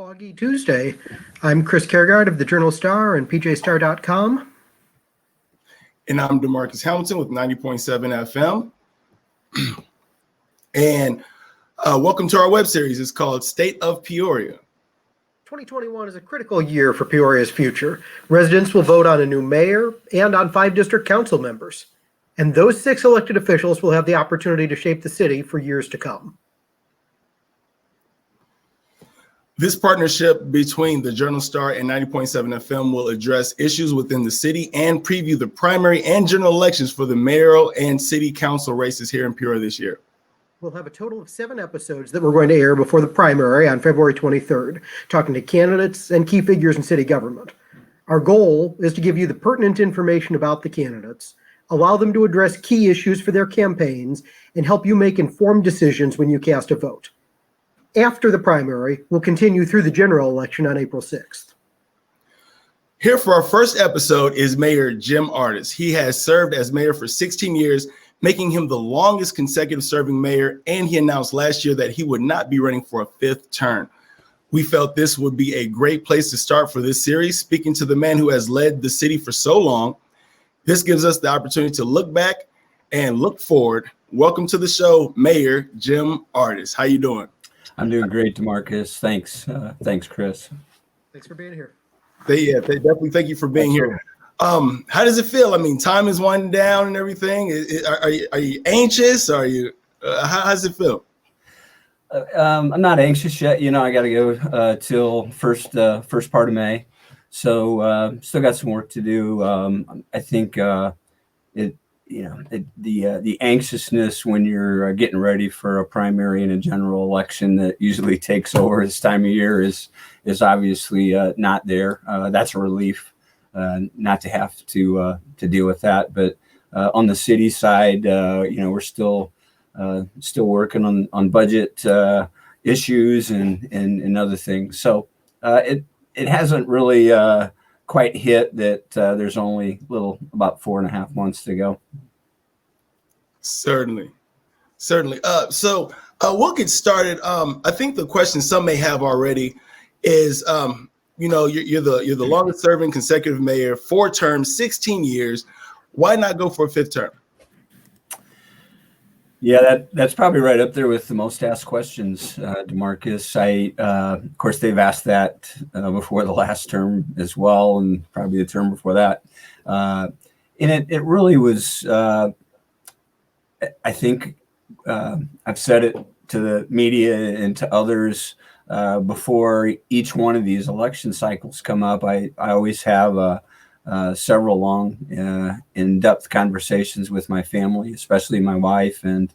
Foggy Tuesday. I'm Chris Kergard of the Journal Star and pjstar.com. And I'm DeMarcus Hamilton with 90.7 FM. And welcome to our web series. It's called State of Peoria. 2021 is a critical year for Peoria's future. Residents will vote on a new mayor and on 5 district council members. And those 6 elected officials will have the opportunity to shape the city for years to come. This partnership between the Journal Star and 90.7 FM will address issues within the city and preview the primary and general elections for the mayoral and city council races here in Peoria this year. We'll have a total of 7 episodes that we're going to air before the primary on February 23rd, talking to candidates and key figures in city government. Our goal is to give you the pertinent information about the candidates, allow them to address key issues for their campaigns, and help you make informed decisions when you cast a vote. After the primary, we'll continue through the general election on April 6th. Here for our first episode is Mayor Jim Ardis. He has served as mayor for 16 years, making him the longest consecutive serving mayor, and he announced last year that he would not be running for a 5th term. We felt this would be a great place to start for this series, speaking to the man who has led the city for so long. This gives us the opportunity to look back and look forward. Welcome to the show, Mayor Jim Ardis. How you doing? I'm doing great, DeMarcus. Thanks. Thanks, Chris. Thanks for being here. They definitely thank you for being here. How does it feel? I mean, time is winding down and everything. Are you anxious? How does it feel? I'm not anxious yet. You know, I got to go till first part of May, so still got some work to do. I think the anxiousness when you're getting ready for a primary and a general election that usually takes over this time of year is obviously not there. That's a relief not to have to deal with that. But on the city side, we're still working on budget issues and other things. So it hasn't really quite hit that there's only about 4.5 months to go. Certainly. So we'll get started. I think the question some may have already is, you're the longest serving consecutive mayor, 4 terms, 16 years. Why not go for a 5th term? Yeah, that's probably right up there with the most asked questions, DeMarcus. Of course, they've asked that before the last term as well, and probably the term before that. And it really was, I think I've said it to the media and to others before each one of these election cycles come up. I always have several long, in-depth conversations with my family, especially my wife, and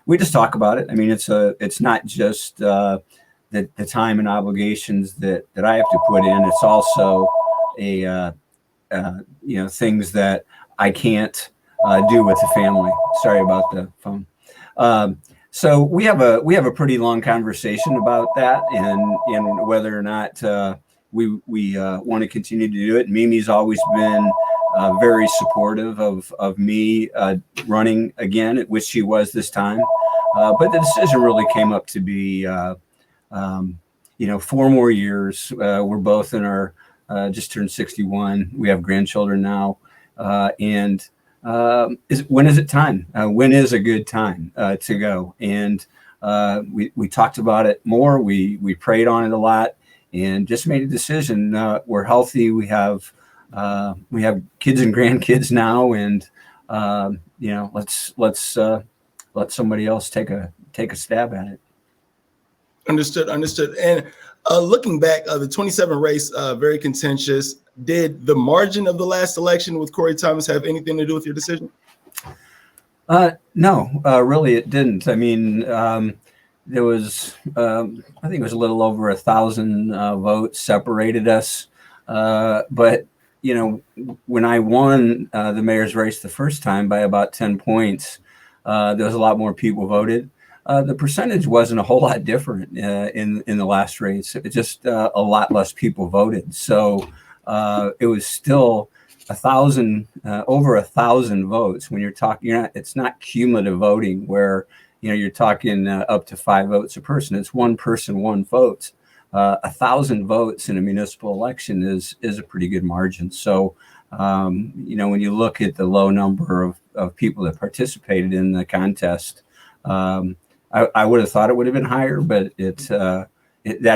we just talk about it. I mean, it's not just the time and obligations that I have to put in. It's also things that I can't do with the family. Sorry about the phone. So we have a pretty long conversation about that and whether or not we want to continue to do it. Mimi's always been very supportive of me running again, which she was this time. But the decision really came up to be, 4 more years. We're both in our just turned 61. We have grandchildren now. When is it time? When is a good time to go? And we talked about it more. We prayed on it a lot. And just made a decision. We're healthy. We have kids and grandkids now, and let's let somebody else take a stab at it. Understood. And looking back, the 27 race, very contentious. Did the margin of the last election with Corey Thomas have anything to do with your decision? No, really, it didn't. I mean. There was, I think it was a little over 1,000 votes separated us. But, when I won the mayor's race the first time by about 10 points, there was a lot more people voted. The percentage wasn't a whole lot different in the last race. It just a lot less people voted. So it was still 1,000, over 1,000 votes. When you're talking, it's not cumulative voting where you're talking up to 5 votes a person. It's one person, 1 vote. 1,000 votes in a municipal election is a pretty good margin. So, when you look at the low number of people that participated in the contest, I would have thought it would have been higher, but that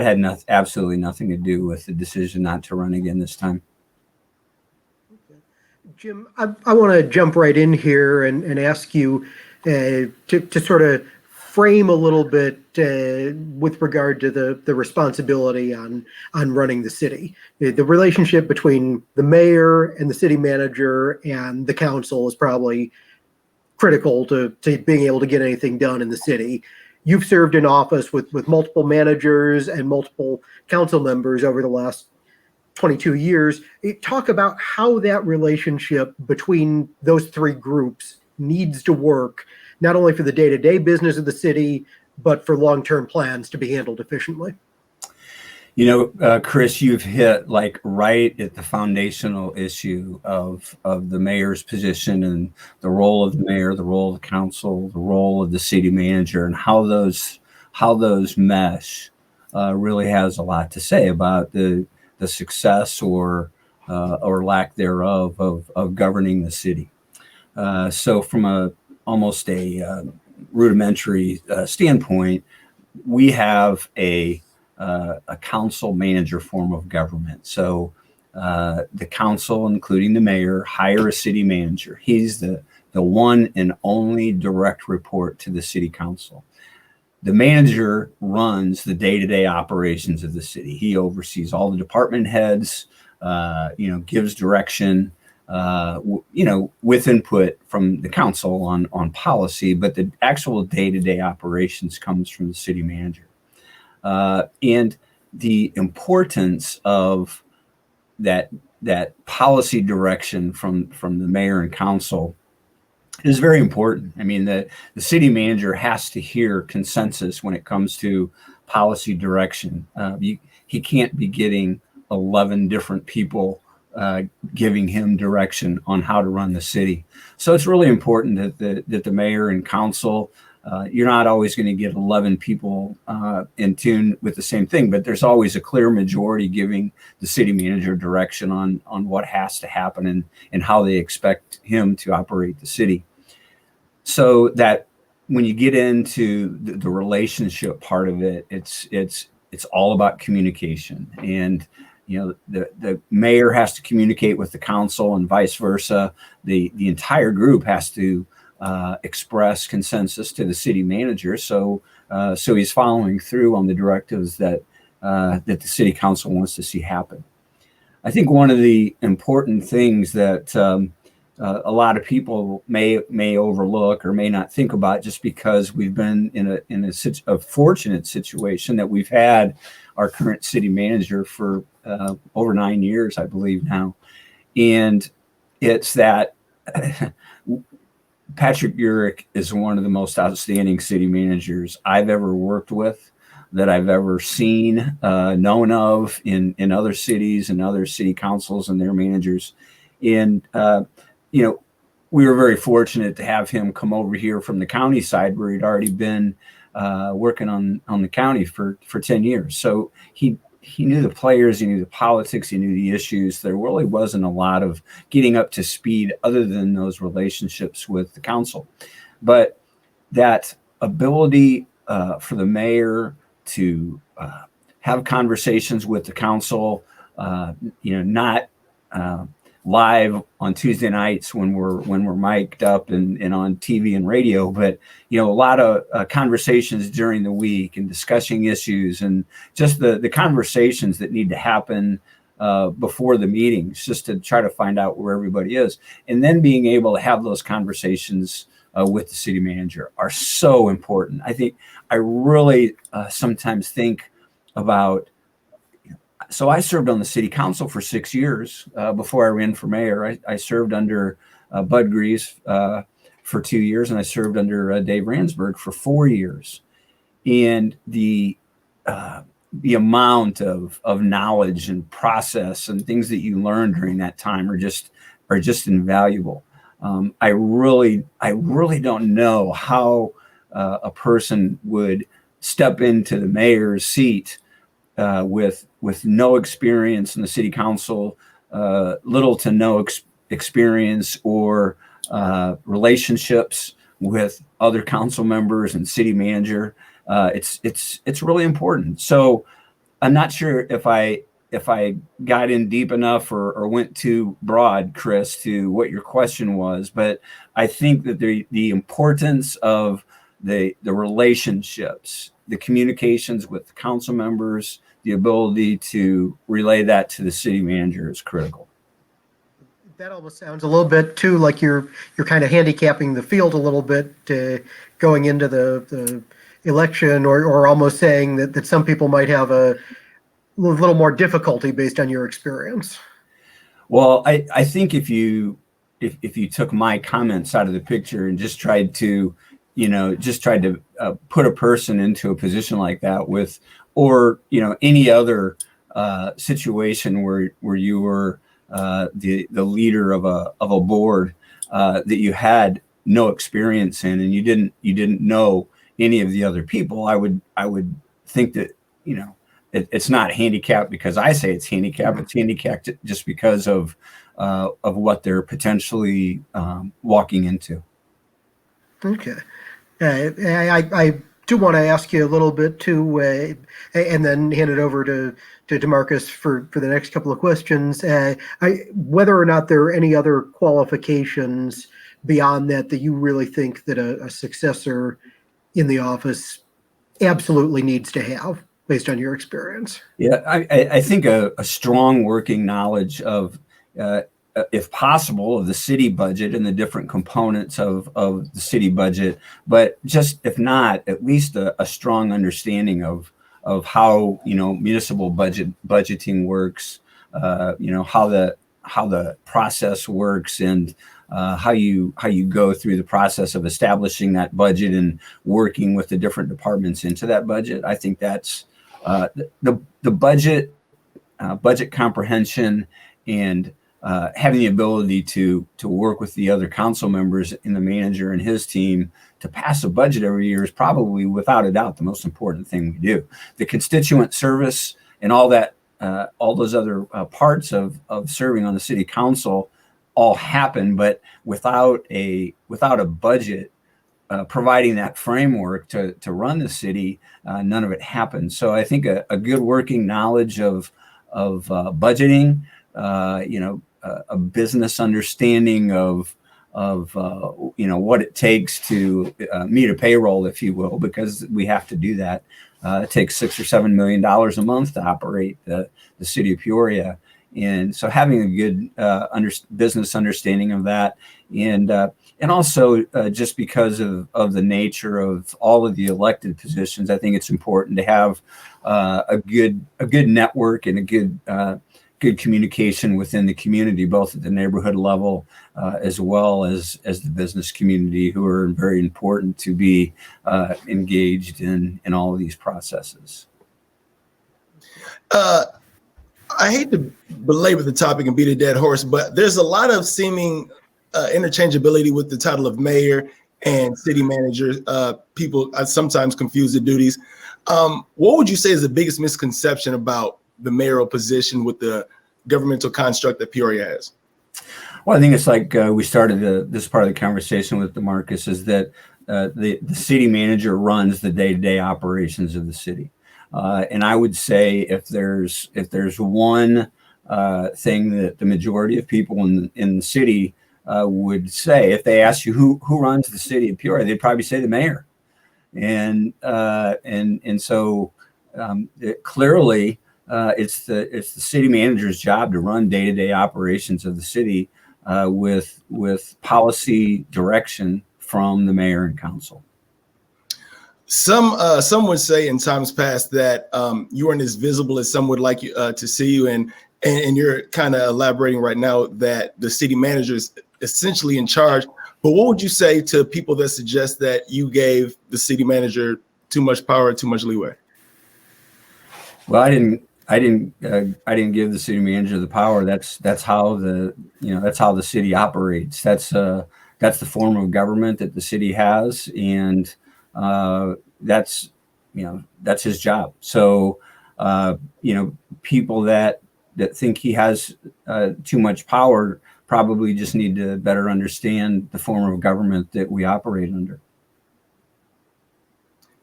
had absolutely nothing to do with the decision not to run again this time. Jim, I want to jump right in here and ask you to sort of frame a little bit with regard to the responsibility on running the city. The relationship between the mayor and the city manager and the council is probably critical to being able to get anything done in the city. You've served in office with multiple managers and multiple council members over the last 22 years. Talk about how that relationship between those three groups needs to work, not only for the day-to-day business of the city, but for long-term plans to be handled efficiently. Chris, you've hit like right at the foundational issue of the mayor's position and the role of the mayor, the role of the council, the role of the city manager, and how those mesh really has a lot to say about the success or lack thereof of governing the city. So from almost a rudimentary standpoint, we have a council manager form of government. So the council, including the mayor, hire a city manager. He's the one and only direct report to the city council. The manager runs the day-to-day operations of the city. He oversees all the department heads, gives direction, with input from the council on policy, but the actual day-to-day operations comes from the city manager. And the importance of that policy direction from the mayor and council is very important. I mean, the city manager has to hear consensus when it comes to policy direction. He can't be getting 11 different people giving him direction on how to run the city. So it's really important that the mayor and council, you're not always going to get 11 people in tune with the same thing, but there's always a clear majority giving the city manager direction on what has to happen and how they expect him to operate the city. So that when you get into the relationship part of it, it's all about communication. And the mayor has to communicate with the council and vice versa. The entire group has to express consensus to the city manager, so he's following through on the directives that the city council wants to see happen. I think one of the important things that a lot of people may overlook or may not think about, just because we've been in a fortunate situation that we've had our current city manager for over 9 years, I believe now, and it's that. Patrick Urick is one of the most outstanding city managers I've ever worked with, that I've ever seen, known of in other cities and other city councils and their managers. And, we were very fortunate to have him come over here from the county side, where he'd already been working on the county for 10 years. So he knew the players, he knew the politics, he knew the issues. There really wasn't a lot of getting up to speed other than those relationships with the council. But that ability for the mayor to have conversations with the council, not live on Tuesday nights when we're mic'd up and on TV and radio, but a lot of conversations during the week and discussing issues and just the conversations that need to happen before the meetings, just to try to find out where everybody is, and then being able to have those conversations with the city manager are so important. I really sometimes think about. So I served on the city council for 6 years before I ran for mayor. I served under Bud Grease for 2 years, and I served under Dave Ransberg for 4 years. And the amount of knowledge and process and things that you learn during that time are just invaluable. I really don't know how a person would step into the mayor's seat with no experience in the city council, little to no experience or relationships with other council members and city manager. It's really important. So I'm not sure if I got in deep enough or went too broad, Chris, to what your question was, but I think that the importance of the relationships, the communications with the council members, the ability to relay that to the city manager is critical. That almost sounds a little bit too like you're kind of handicapping the field a little bit going into the election, or almost saying that some people might have a little more difficulty based on your experience. Well, I think if you took my comments out of the picture and just tried to put a person into a position like that with, or any other situation where you were the leader of a board that you had no experience in, and you didn't know any of the other people, I would think that it's not handicapped because I say it's handicapped. It's handicapped just because of what they're potentially walking into. Okay. I do want to ask you a little bit too, and then hand it over to DeMarcus for the next couple of questions. Whether or not there are any other qualifications beyond that you really think that a successor in the office absolutely needs to have, based on your experience. Yeah, I think a strong working knowledge of, if possible, of the city budget and the different components of the city budget, but just if not, at least a strong understanding of how municipal budgeting works, how the process works, and how you go through the process of establishing that budget and working with the different departments into that budget. I think that's the budget comprehension, and having the ability to work with the other council members and the manager and his team to pass a budget every year is probably, without a doubt, the most important thing we do. The constituent service and all that, all those other parts of serving on the city council all happen, but without a budget providing that framework to run the city, none of it happens. So I think a good working knowledge of budgeting, a business understanding of what it takes to meet a payroll, if you will, because we have to do that. It takes $6 or $7 million a month to operate the city of Peoria. And so having a good business understanding of that, and also just because of the nature of all of the elected positions, I think it's important to have a good network and a good communication within the community, both at the neighborhood level as well as the business community, who are very important to be engaged in all of these processes. I hate to belabor the topic and beat a dead horse, but there's a lot of seeming interchangeability with the title of mayor and city manager. People sometimes confuse the duties. What would you say is the biggest misconception about the mayoral position with the governmental construct that Peoria has? Well, I think it's like we started this part of the conversation with DeMarcus, is that the city manager runs the day-to-day operations of the city. And I would say if there's one thing that the majority of people in the city would say, if they ask you who runs the city of Peoria, they'd probably say the mayor. And so clearly it's the city manager's job to run day-to-day operations of the city with policy direction from the mayor and council. Some would say in times past that you weren't as visible as some would like you to see you, and you're kind of elaborating right now that the city manager is essentially in charge. But what would you say to people that suggest that you gave the city manager too much power, too much leeway? Well, I didn't give the city manager the power. That's how the city operates. That's the form of government that the city has, and that's his job. So people that think he has too much power probably just need to better understand the form of government that we operate under.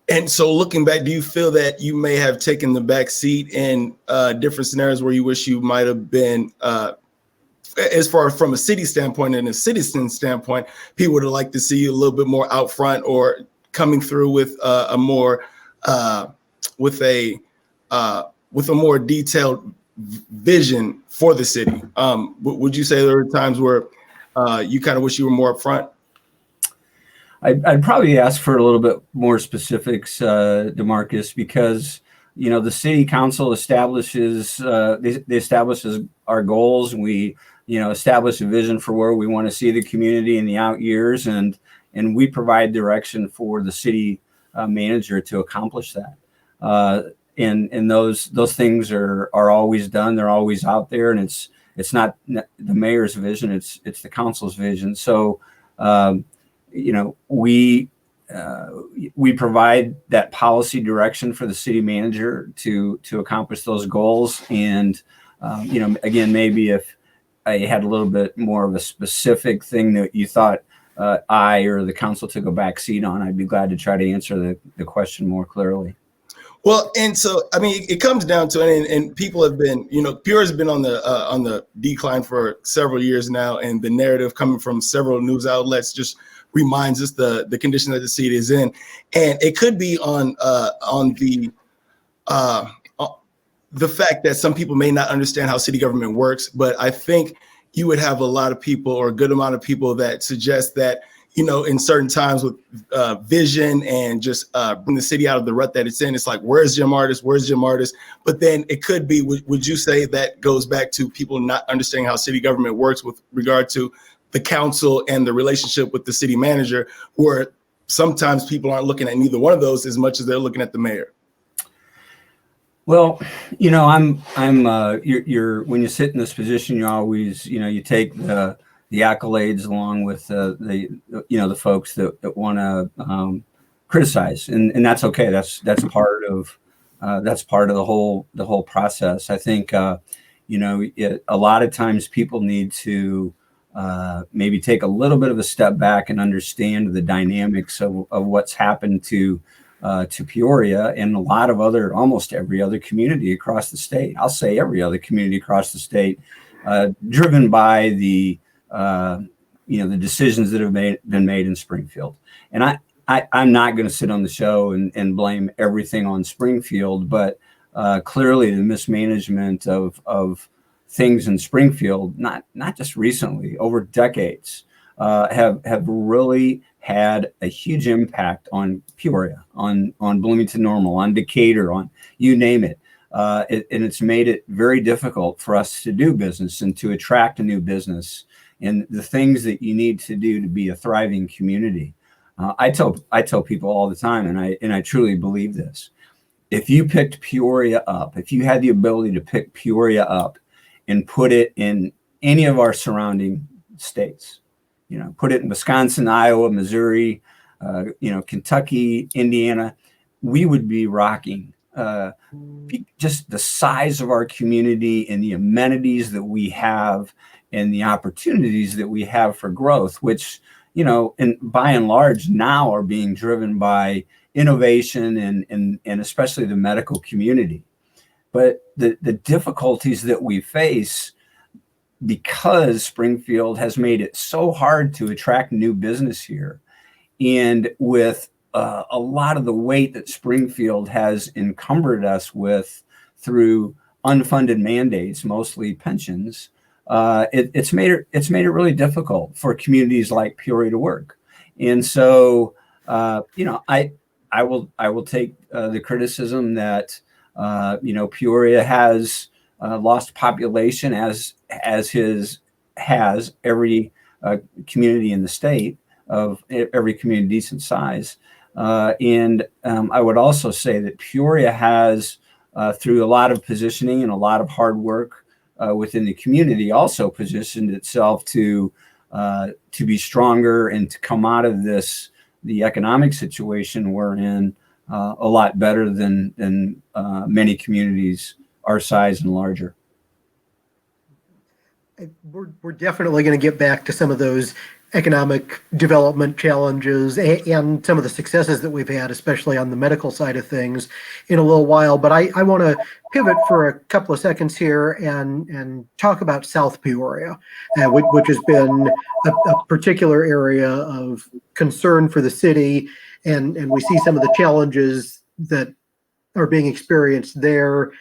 And so looking back, do you feel that you may have taken the back seat in different scenarios where you wish you might have been, as far as from a city standpoint and a citizen standpoint, people would have liked to see you a little bit more out front or coming through with a more more detailed vision for the city? Would you say there were times where you kind of wish you were more upfront? I'd probably ask for a little bit more specifics, DeMarcus, because the city council establishes they establishes our goals, and we establish a vision for where we want to see the community in the out years, and we provide direction for the city manager to accomplish that. And those things are always done. They're always out there, and it's not the mayor's vision; it's the council's vision. So. We provide that policy direction for the city manager to accomplish those goals. And, again, maybe if I had a little bit more of a specific thing that you thought I or the council took a back seat on, I'd be glad to try to answer the question more clearly. Well, and so, I mean, it comes down to, and people have been, Peoria's been on the decline for several years now, and the narrative coming from several news outlets just reminds us the condition that the city is in, and it could be on the fact that some people may not understand how city government works. But I think you would have a lot of people, or a good amount of people, that suggest that in certain times with vision and just bring the city out of the rut that it's in, it's like, where's Jim Ardis? Where's Jim Ardis? But then it could be, would you say that goes back to people not understanding how city government works with regard to the council and the relationship with the city manager, where sometimes people aren't looking at neither one of those as much as they're looking at the mayor? Well, I'm you're when you sit in this position, you always, you take the accolades along with the folks that want to criticize, and that's okay. That's part of the whole process. I think a lot of times people need to maybe take a little bit of a step back and understand the dynamics of what's happened to Peoria and a lot of almost every other community across the state. I'll say every other community across the state, driven by the decisions that have been made in Springfield. And I'm not going to sit on the show and blame everything on Springfield, but clearly the mismanagement of things in Springfield, not just recently, over decades, have really had a huge impact on Peoria, on Bloomington Normal, on Decatur, on you name it. And it's made it very difficult for us to do business and to attract a new business and the things that you need to do to be a thriving community. I tell people all the time, and I truly believe this. If you picked Peoria up, if you had the ability to pick Peoria up and put it in any of our surrounding states, put it in Wisconsin, Iowa, Missouri, Kentucky, Indiana, we would be rocking. Just the size of our community and the amenities that we have and the opportunities that we have for growth, which, and by and large now are being driven by innovation and especially the medical community. But the difficulties that we face, because Springfield has made it so hard to attract new business here, and with a lot of the weight that Springfield has encumbered us with through unfunded mandates, mostly pensions, it's made it really difficult for communities like Peoria to work. And so, I will take the criticism that Peoria has lost population as has every community in the state, of every community decent size. And I would also say that Peoria has, through a lot of positioning and a lot of hard work within the community, also positioned itself to be stronger and to come out of the economic situation we're in a lot better than many communities our size and larger. We're definitely going to get back to some of those economic development challenges and some of the successes that we've had, especially on the medical side of things, in a little while. But I want to pivot for a couple of seconds here and talk about South Peoria, which has been a particular area of concern for the city. And we see some of the challenges that are being experienced there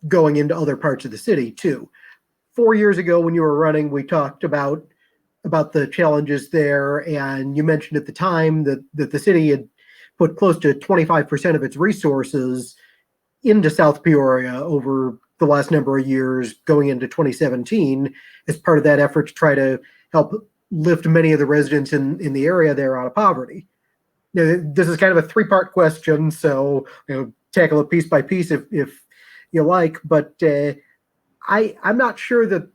going into other parts of the city too. 4 years ago, when you were running, we talked about the challenges there, and you mentioned at the time that the city had put close to 25% of its resources into South Peoria over the last number of years, going into 2017, as part of that effort to try to help lift many of the residents in the area there out of poverty. Now, this is kind of a three-part question, so tackle it piece by piece if you like, but I'm not sure that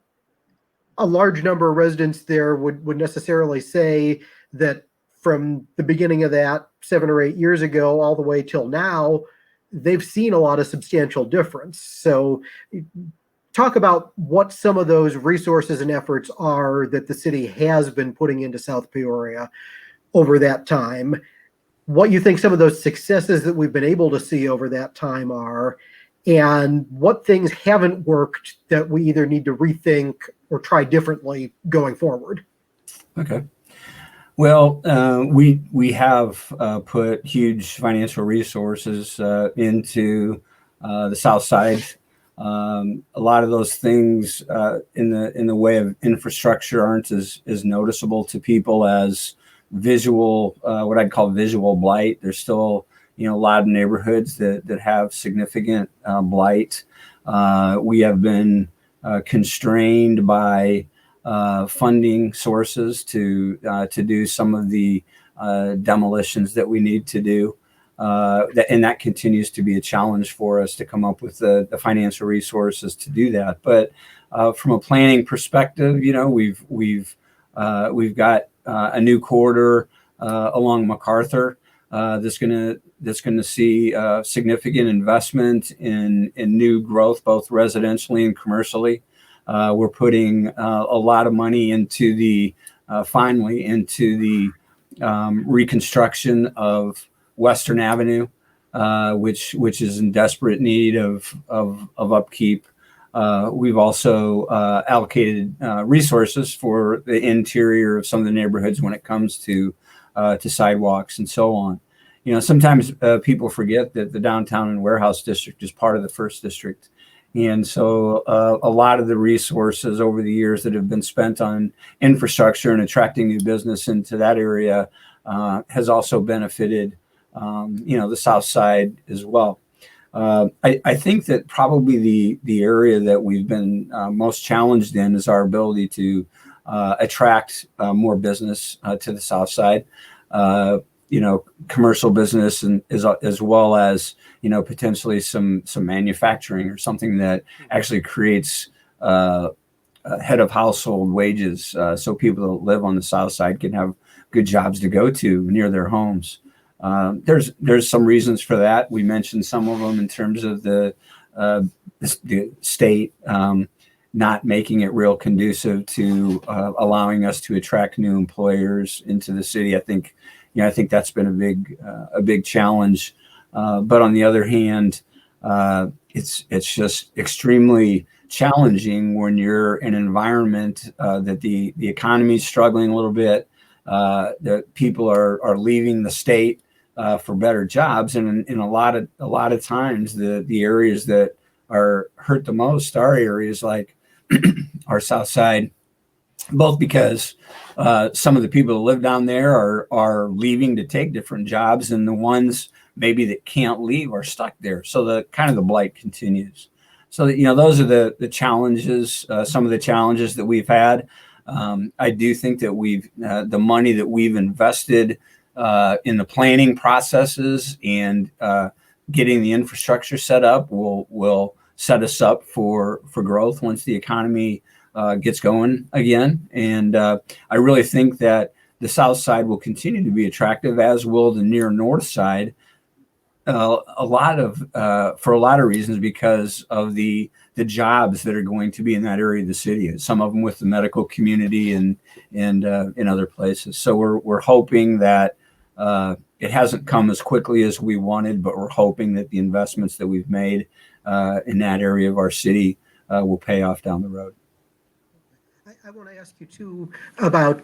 a large number of residents there would necessarily say that from the beginning of that 7 or 8 years ago all the way till now, they've seen a lot of substantial difference. So talk about what some of those resources and efforts are that the city has been putting into South Peoria over that time, what you think some of those successes that we've been able to see over that time are, and what things haven't worked that we either need to rethink or try differently going forward. Okay. Well, we have put huge financial resources into the South Side. A lot of those things in the way of infrastructure aren't as noticeable to people as visual, what I'd call visual blight. There's still a lot of neighborhoods that have significant blight. We have been constrained by funding sources to do some of the demolitions that we need to do. And that continues to be a challenge for us to come up with the financial resources to do that. But from a planning perspective, we've got a new corridor along MacArthur that's going to see significant investment in new growth, both residentially and commercially. We're putting a lot of money into the reconstruction of Western Avenue, which is in desperate need of upkeep. We've also allocated resources for the interior of some of the neighborhoods when it comes to sidewalks and so on. Sometimes people forget that the downtown and warehouse district is part of the first district. And so a lot of the resources over the years that have been spent on infrastructure and attracting new business into that area has also benefited, the South Side as well. I think that probably the area that we've been most challenged in is our ability to attract more business to the South Side. Commercial business and as well as potentially some manufacturing or something that actually creates head of household wages, so people that live on the South Side can have good jobs to go to near their homes. There's some reasons for that. We mentioned some of them in terms of the state not making it real conducive to allowing us to attract new employers into the city. I think that's been a big challenge. But on the other hand, it's just extremely challenging when you're in an environment that the economy is struggling a little bit, that people are leaving the state for better jobs, and in a lot of times the areas that are hurt the most are areas like our South Side, both because some of the people that live down there are leaving to take different jobs, and the ones maybe that can't leave are stuck there. So the blight continues. So those are the challenges, some of the challenges that we've had. I do think that the money that we've invested in the planning processes and getting the infrastructure set up will set us up for growth once the economy gets going again. And I really think that the South Side will continue to be attractive, as will the near North Side, a lot of for a lot of reasons because of the jobs that are going to be in that area of the city. Some of them with the medical community and in other places. So we're hoping that it hasn't come as quickly as we wanted, but we're hoping that the investments that we've made in that area of our city will pay off down the road. I want to ask you too about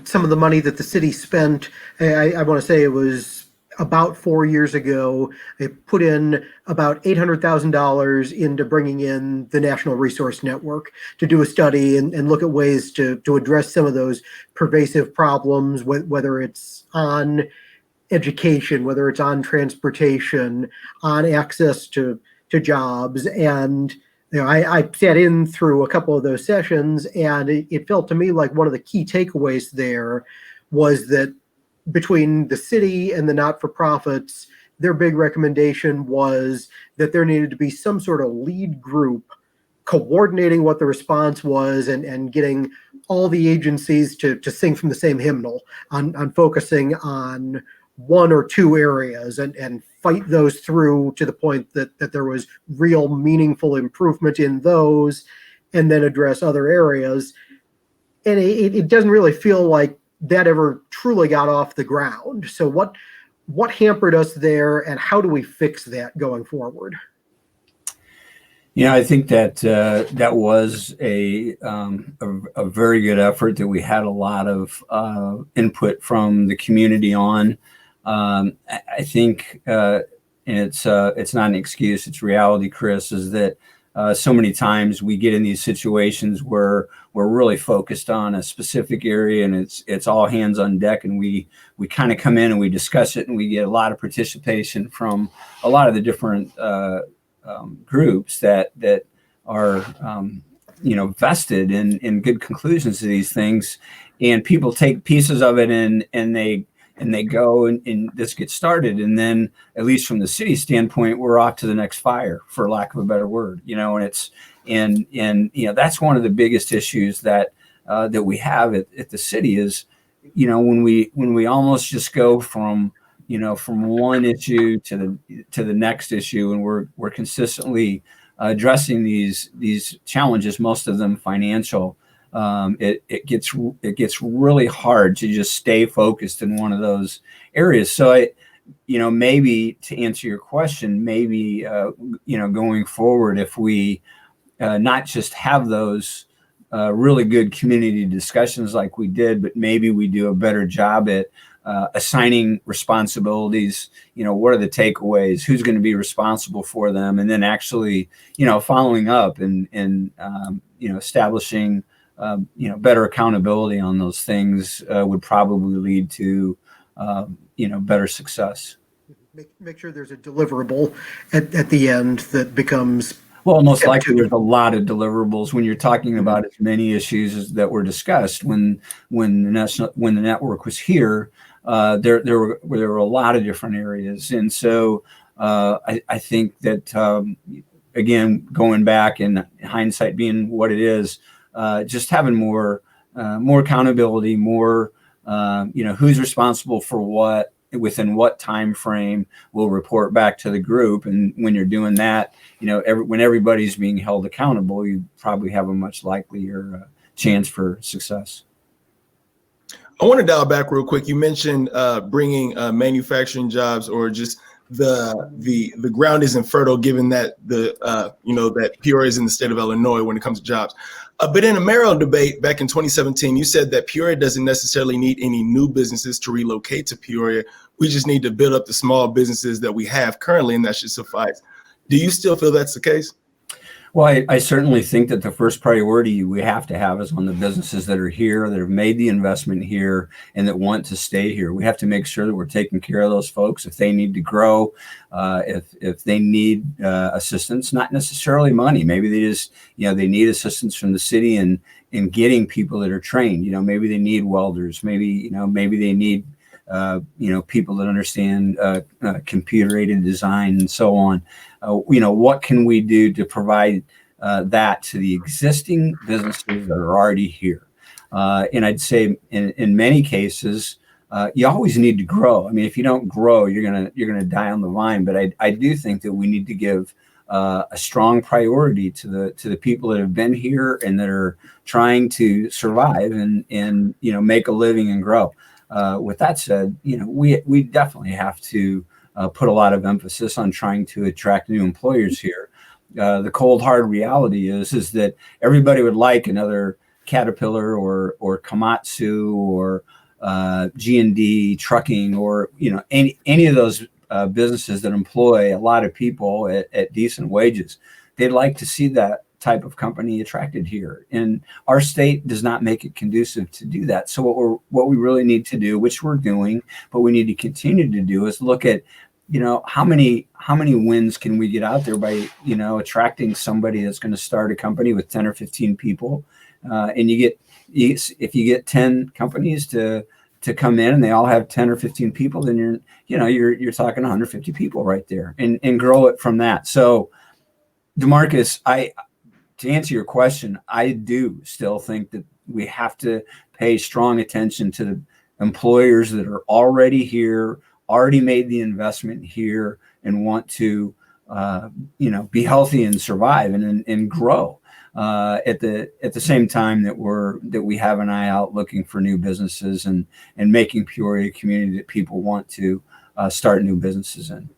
some of the money that the city spent. I want to say it was about 4 years ago. They put in about $800,000 into bringing in the National Resource Network to do a study and look at ways to address some of those pervasive problems, whether it's on education, whether it's on transportation, on access to jobs. And I sat in through a couple of those sessions, and it felt to me like one of the key takeaways there was that between the city and the not-for-profits, their big recommendation was that there needed to be some sort of lead group coordinating what the response was and getting all the agencies to sing from the same hymnal on focusing on one or two areas and fight those through to the point that there was real meaningful improvement in those, and then address other areas. And it doesn't really feel like that ever truly got off the ground. So what hampered us there, and how do we fix that going forward? I think that that was a very good effort that we had a lot of input from the community on. I think, and it's not an excuse, it's reality, Chris, is that so many times we get in these situations where we're really focused on a specific area and it's all hands on deck, and we kind of come in and we discuss it, and we get a lot of participation from a lot of the different groups that are vested in good conclusions to these things, and people take pieces of it and they go and this gets started, and then at least from the city standpoint, we're off to the next fire, for lack of a better word. And that's one of the biggest issues that we have at the city is, when we almost just go from one issue to the next issue, and we're consistently addressing these challenges, most of them financial. It gets really hard to just stay focused in one of those areas. So maybe to answer your question, maybe going forward, if we not just have those really good community discussions like we did, but maybe we do a better job at assigning responsibilities. What are the takeaways? Who's going to be responsible for them? And then actually, following up and establishing better accountability on those things would probably lead to better success. Make sure there's a deliverable at the end that becomes. Well, most likely there's a lot of deliverables when you're talking about as many issues that were discussed when the network was here. There were a lot of different areas, and so I think that again, going back and hindsight being what it is, just having more accountability, more who's responsible for what within what time frame will report back to the group. And when you're doing that, when everybody's being held accountable, you probably have a much likelier chance for success. I want to dial back real quick. You mentioned bringing manufacturing jobs, or just the ground isn't fertile, given that that Peoria is in the state of Illinois when it comes to jobs. But in a Maryland debate back in 2017, you said that Peoria doesn't necessarily need any new businesses to relocate to Peoria. We just need to build up the small businesses that we have currently, and that should suffice. Do you still feel that's the case? Well, I certainly think that the first priority we have to have is on the businesses that are here, that have made the investment here, and that want to stay here. We have to make sure that we're taking care of those folks. If they need to grow, if they need assistance, not necessarily money, maybe they just, they need assistance from the city in getting people that are trained. Maybe they need welders. Maybe they need people that understand computer-aided design and so on. What can we do to provide that to the existing businesses that are already here? And I'd say in many cases, you always need to grow. I mean, if you don't grow, you're gonna die on the vine. But I do think that we need to give a strong priority to the people that have been here and that are trying to survive and make a living and grow. With that said, we definitely have to put a lot of emphasis on trying to attract new employers here. The cold hard reality is that everybody would like another Caterpillar or Komatsu or G&D trucking or any of those businesses that employ a lot of people at decent wages. They'd like to see that type of company attracted here, and our state does not make it conducive to do that. So what we really need to do, which we're doing, but we need to continue to do, is look at how many wins can we get out there by attracting somebody that's going to start a company with 10 or 15 people, and if you get 10 companies to come in and they all have 10 or 15 people, then you're talking 150 people right there, and grow it from that. So DeMarcus, to answer your question, I do still think that we have to pay strong attention to the employers that are already here, already made the investment here, and want to be healthy and survive and grow. At the same time that we have an eye out looking for new businesses and making Peoria a community that people want to start new businesses in.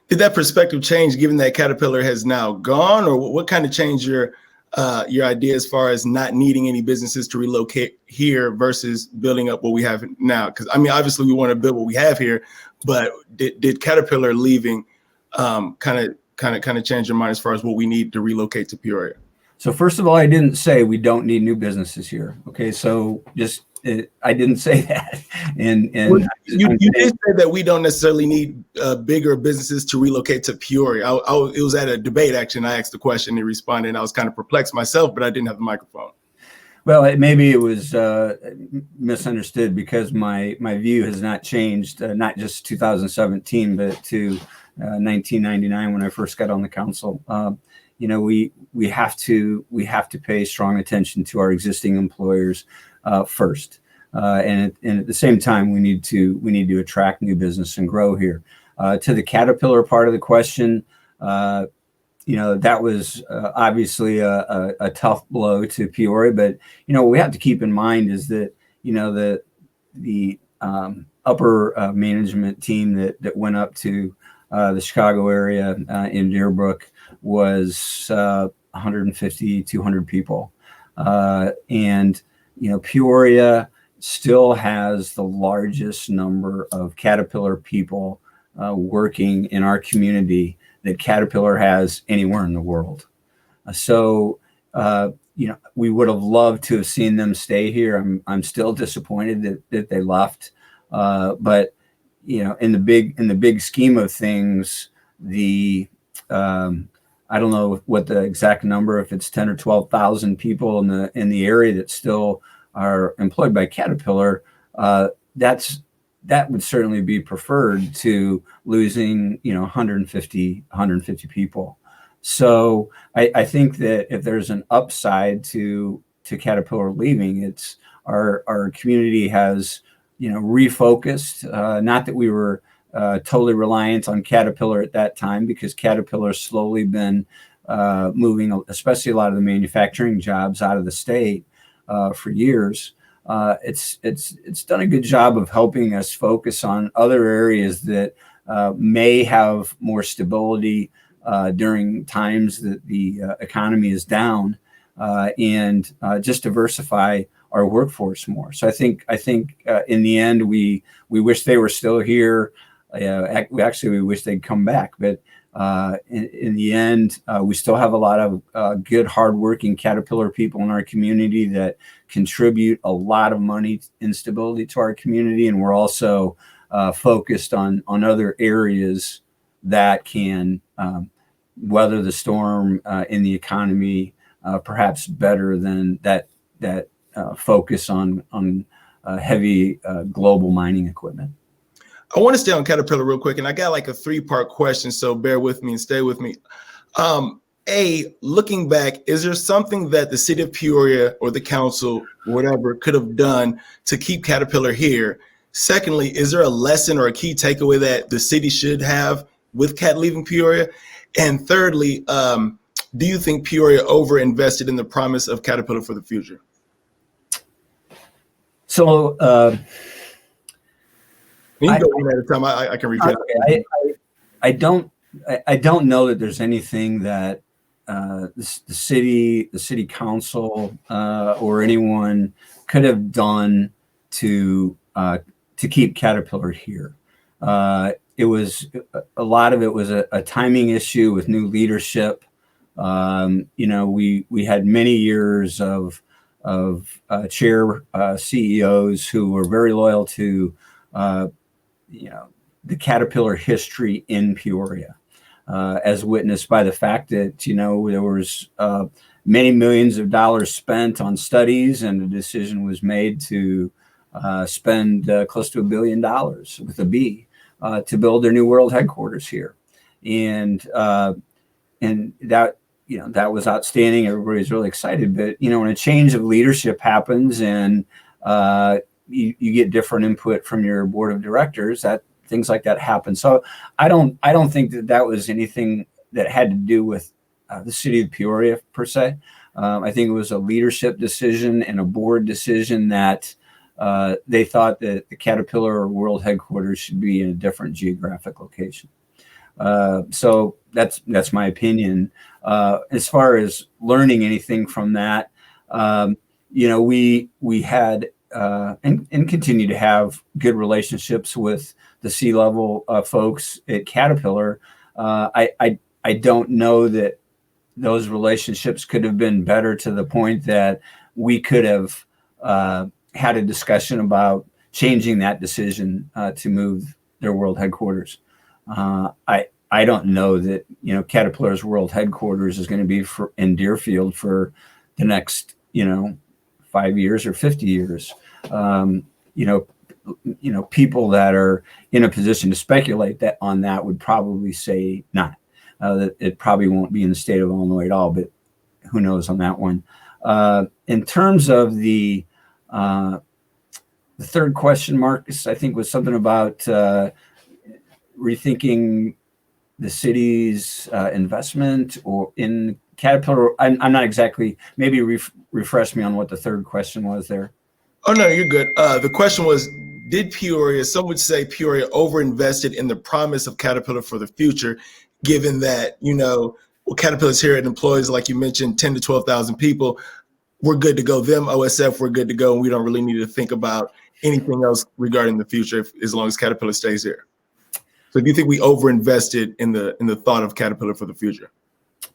Did that perspective change given that Caterpillar has now gone, or what kind of changed your idea as far as not needing any businesses to relocate here versus building up what we have now? Because I mean, obviously we want to build what we have here, but did Caterpillar leaving kind of change your mind as far as what we need to relocate to Peoria? So first of all, I didn't say we don't need new businesses here. Okay, so I didn't say that. And well, you did say that we don't necessarily need bigger businesses to relocate to Peoria. It was at a debate, actually, and I asked the question, he responded, and I was kind of perplexed myself, but I didn't have the microphone. Well, maybe it was misunderstood because my view has not changed, not just 2017, but to 1999 when I first got on the council. We have to pay strong attention to our existing employers first, and at the same time we need to attract new business and grow here. To the Caterpillar part of the question, that was obviously a tough blow to Peoria, but what we have to keep in mind is that the upper management team that went up to the Chicago area in Deerbrook was 150, 200 people. And Peoria still has the largest number of Caterpillar people working in our community that Caterpillar has anywhere in the world. So we would have loved to have seen them stay here. I'm still disappointed that they left. But in the big scheme of things, I don't know what the exact number, if it's 10 or 12,000 people in the area that still are employed by Caterpillar. That would certainly be preferred to losing 150 people. So I think that if there's an upside to Caterpillar leaving, it's our community has refocused. Not that we were totally reliant on Caterpillar at that time, because Caterpillar's slowly been moving, especially a lot of the manufacturing jobs, out of the state for years. It's done a good job of helping us focus on other areas that may have more stability during times that the economy is down, and just diversify our workforce more. So I think in the end we wish they were still here. We wish they'd come back, but in the end, we still have a lot of good, hardworking Caterpillar people in our community that contribute a lot of money and stability to our community, and we're also focused on other areas that can weather the storm in the economy perhaps better than that focus on heavy global mining equipment. I want to stay on Caterpillar real quick, and I got like a 3-part question, so bear with me and stay with me. Looking back, is there something that the city of Peoria or the council, whatever, could have done to keep Caterpillar here Secondly, is there a lesson or a key takeaway that the city should have with Cat leaving Peoria? And thirdly, do you think Peoria overinvested in the promise of Caterpillar for the future? So You can go one at a time. I can recap. I don't know that there's anything that the city council, or anyone could have done to keep Caterpillar here. It was a lot of it was a timing issue with new leadership. We had many years of chair CEOs who were very loyal to the Caterpillar history in Peoria, as witnessed by the fact that there was many millions of dollars spent on studies, and a decision was made to spend close to $1 billion with a B to build their new world headquarters here, and that that was outstanding. Everybody's really excited, but when a change of leadership happens and you get different input from your board of directors, that things like that happen. So I don't think that was anything that had to do with the city of Peoria per se. I think it was a leadership decision and a board decision that they thought that the Caterpillar World Headquarters should be in a different geographic location. So that's my opinion. As far as learning anything from that, we had and continue to have good relationships with the C-level folks at Caterpillar. I don't know that those relationships could have been better to the point that we could have had a discussion about changing that decision to move their world headquarters. I don't know that Caterpillar's world headquarters is going to be in Deerfield for the next 5 years or 50 years. People that are in a position to speculate on that would probably say not. That it probably won't be in the state of Illinois at all, but who knows on that one. In terms of the third question, Marcus, I think was something about rethinking the city's investment or in Caterpillar. I'm not exactly. Maybe refresh me on what the third question was there. Oh no, you're good. The question was, did Peoria? Some would say Peoria overinvested in the promise of Caterpillar for the future, given that Caterpillar's here and employs, like you mentioned, 10 to 12,000 people. We're good to go. Them OSF, we're good to go, and we don't really need to think about anything else regarding the future as long as Caterpillar stays here. So do you think we overinvested in the thought of Caterpillar for the future?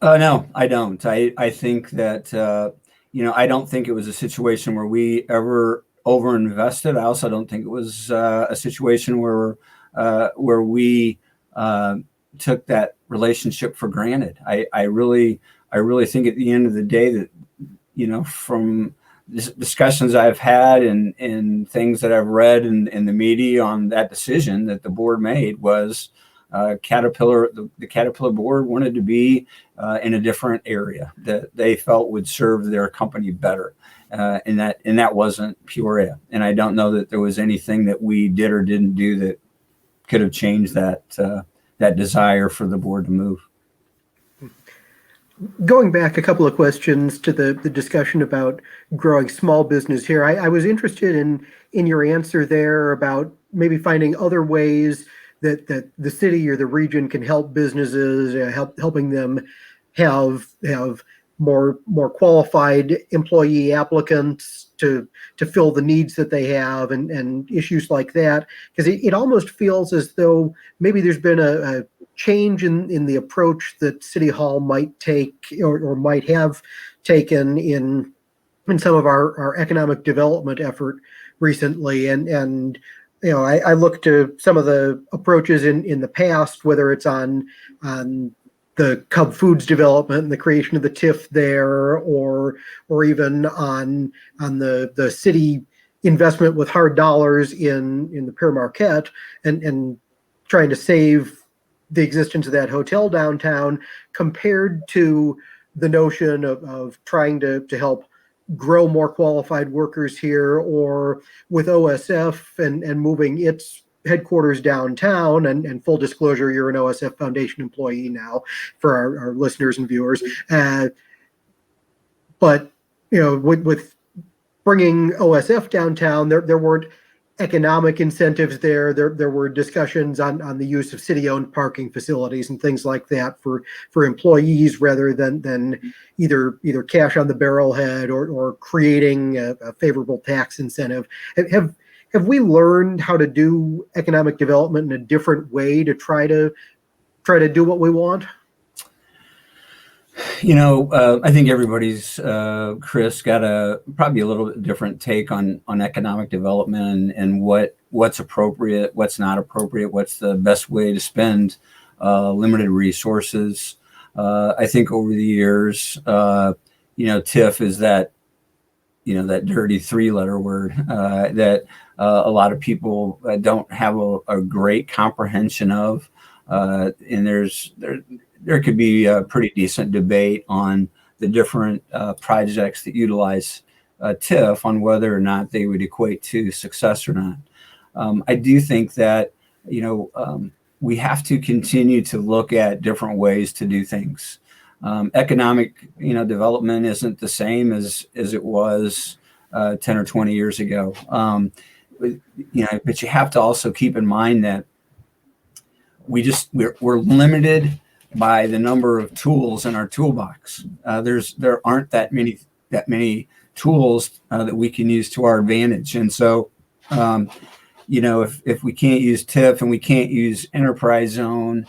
No, I don't. I think that I don't think it was a situation where we ever overinvested. I also don't think it was a situation where we took that relationship for granted. I really think at the end of the day that from discussions I've had and things that I've read in the media on that decision that the board made was Caterpillar. The Caterpillar board wanted to be in a different area that they felt would serve their company better, and that wasn't Peoria. And I don't know that there was anything that we did or didn't do that could have changed that desire for the board to move. Going back a couple of questions to the discussion about growing small business here, I was interested in your answer there about maybe finding other ways that the city or the region can help businesses, helping them have more qualified employee applicants to fill the needs that they have and issues like that. Because it almost feels as though maybe there's been a change in the approach that City Hall might take or might have taken in some of our economic development effort recently. And I look to some of the approaches in the past, whether it's on the Cub Foods development and the creation of the TIF there, or even on the city investment with hard dollars in the Pere Marquette and trying to save the existence of that hotel downtown, compared to the notion of trying to help grow more qualified workers here, or with OSF and moving its headquarters downtown, and full disclosure, you're an OSF Foundation employee now for our listeners and viewers. But, with bringing OSF downtown, there weren't economic incentives there. There were discussions on the use of city-owned parking facilities and things like that for employees, rather than either cash on the barrelhead or creating a favorable tax incentive. Have we learned how to do economic development in a different way to try to do what we want? I think everybody's, Chris, got probably a little bit different take on economic development and what's appropriate, what's not appropriate, what's the best way to spend limited resources. I think over the years, TIF is that dirty three-letter word that a lot of people don't have a great comprehension of, and there could be a pretty decent debate on the different projects that utilize TIF on whether or not they would equate to success or not. I do think that, we have to continue to look at different ways to do things. Economic, development isn't the same as it was 10 or 20 years ago. But you have to also keep in mind that we're limited by the number of tools in our toolbox. There aren't that many tools that we can use to our advantage. And so, if we can't use TIF and we can't use enterprise zone,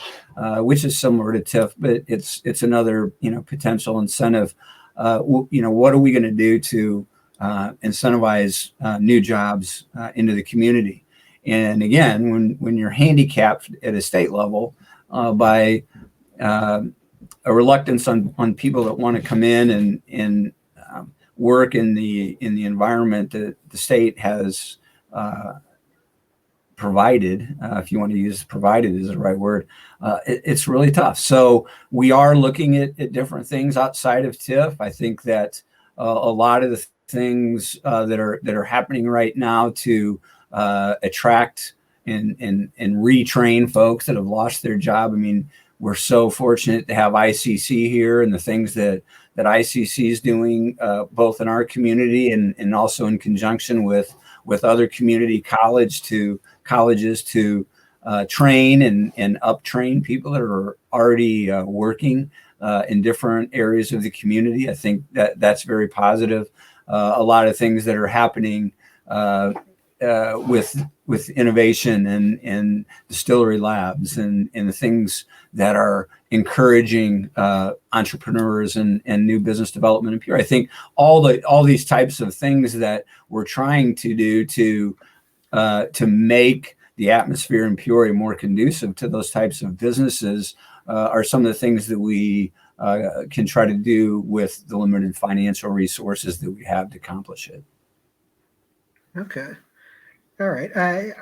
which is similar to TIF, but it's another, potential incentive. What are we going to do to incentivize new jobs into the community? And again, when you're handicapped at a state level by a reluctance on people that want to come in and work in the environment that the state has provided, if you want to use provided as the right word, it's really tough. So we are looking at different things outside of TIF. I think that a lot of the things that are happening right now to attract and retrain folks that have lost their job. I mean, we're so fortunate to have ICC here, and the things that ICC is doing, both in our community and also in conjunction with other community colleges to train and up-train people that are already working in different areas of the community. I think that's very positive. A lot of things that are happening with innovation and distillery labs and the things that are encouraging entrepreneurs and new business development in Peoria. I think all these types of things that we're trying to do to make the atmosphere in Peoria more conducive to those types of businesses are some of the things that we can try to do with the limited financial resources that we have to accomplish it. Okay. All right.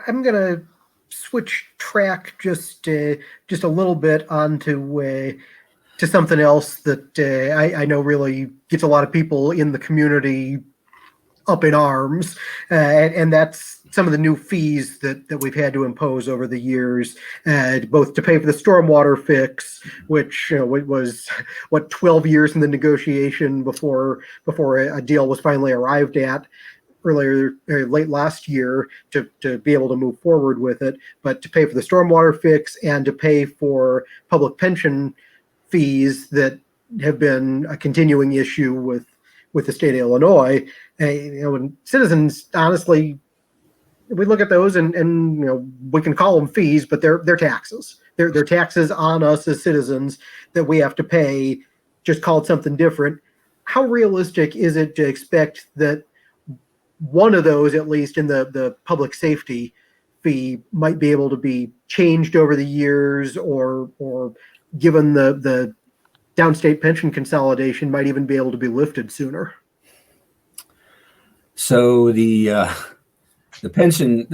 I'm going to switch track just a little bit onto to something else that I know really gets a lot of people in the community up in arms, and that's some of the new fees that we've had to impose over the years, both to pay for the stormwater fix, which it was 12 years in the negotiation before a deal was finally arrived at late last year to be able to move forward with it, but to pay for the stormwater fix and to pay for public pension fees that have been a continuing issue with the state of Illinois. And citizens, honestly, we look at those and we can call them fees, but they're taxes. They're taxes on us as citizens that we have to pay, just called something different. How realistic is it to expect that one of those, at least in the public safety fee, might be able to be changed over the years, or given the downstate pension consolidation, might even be able to be lifted sooner? So the pension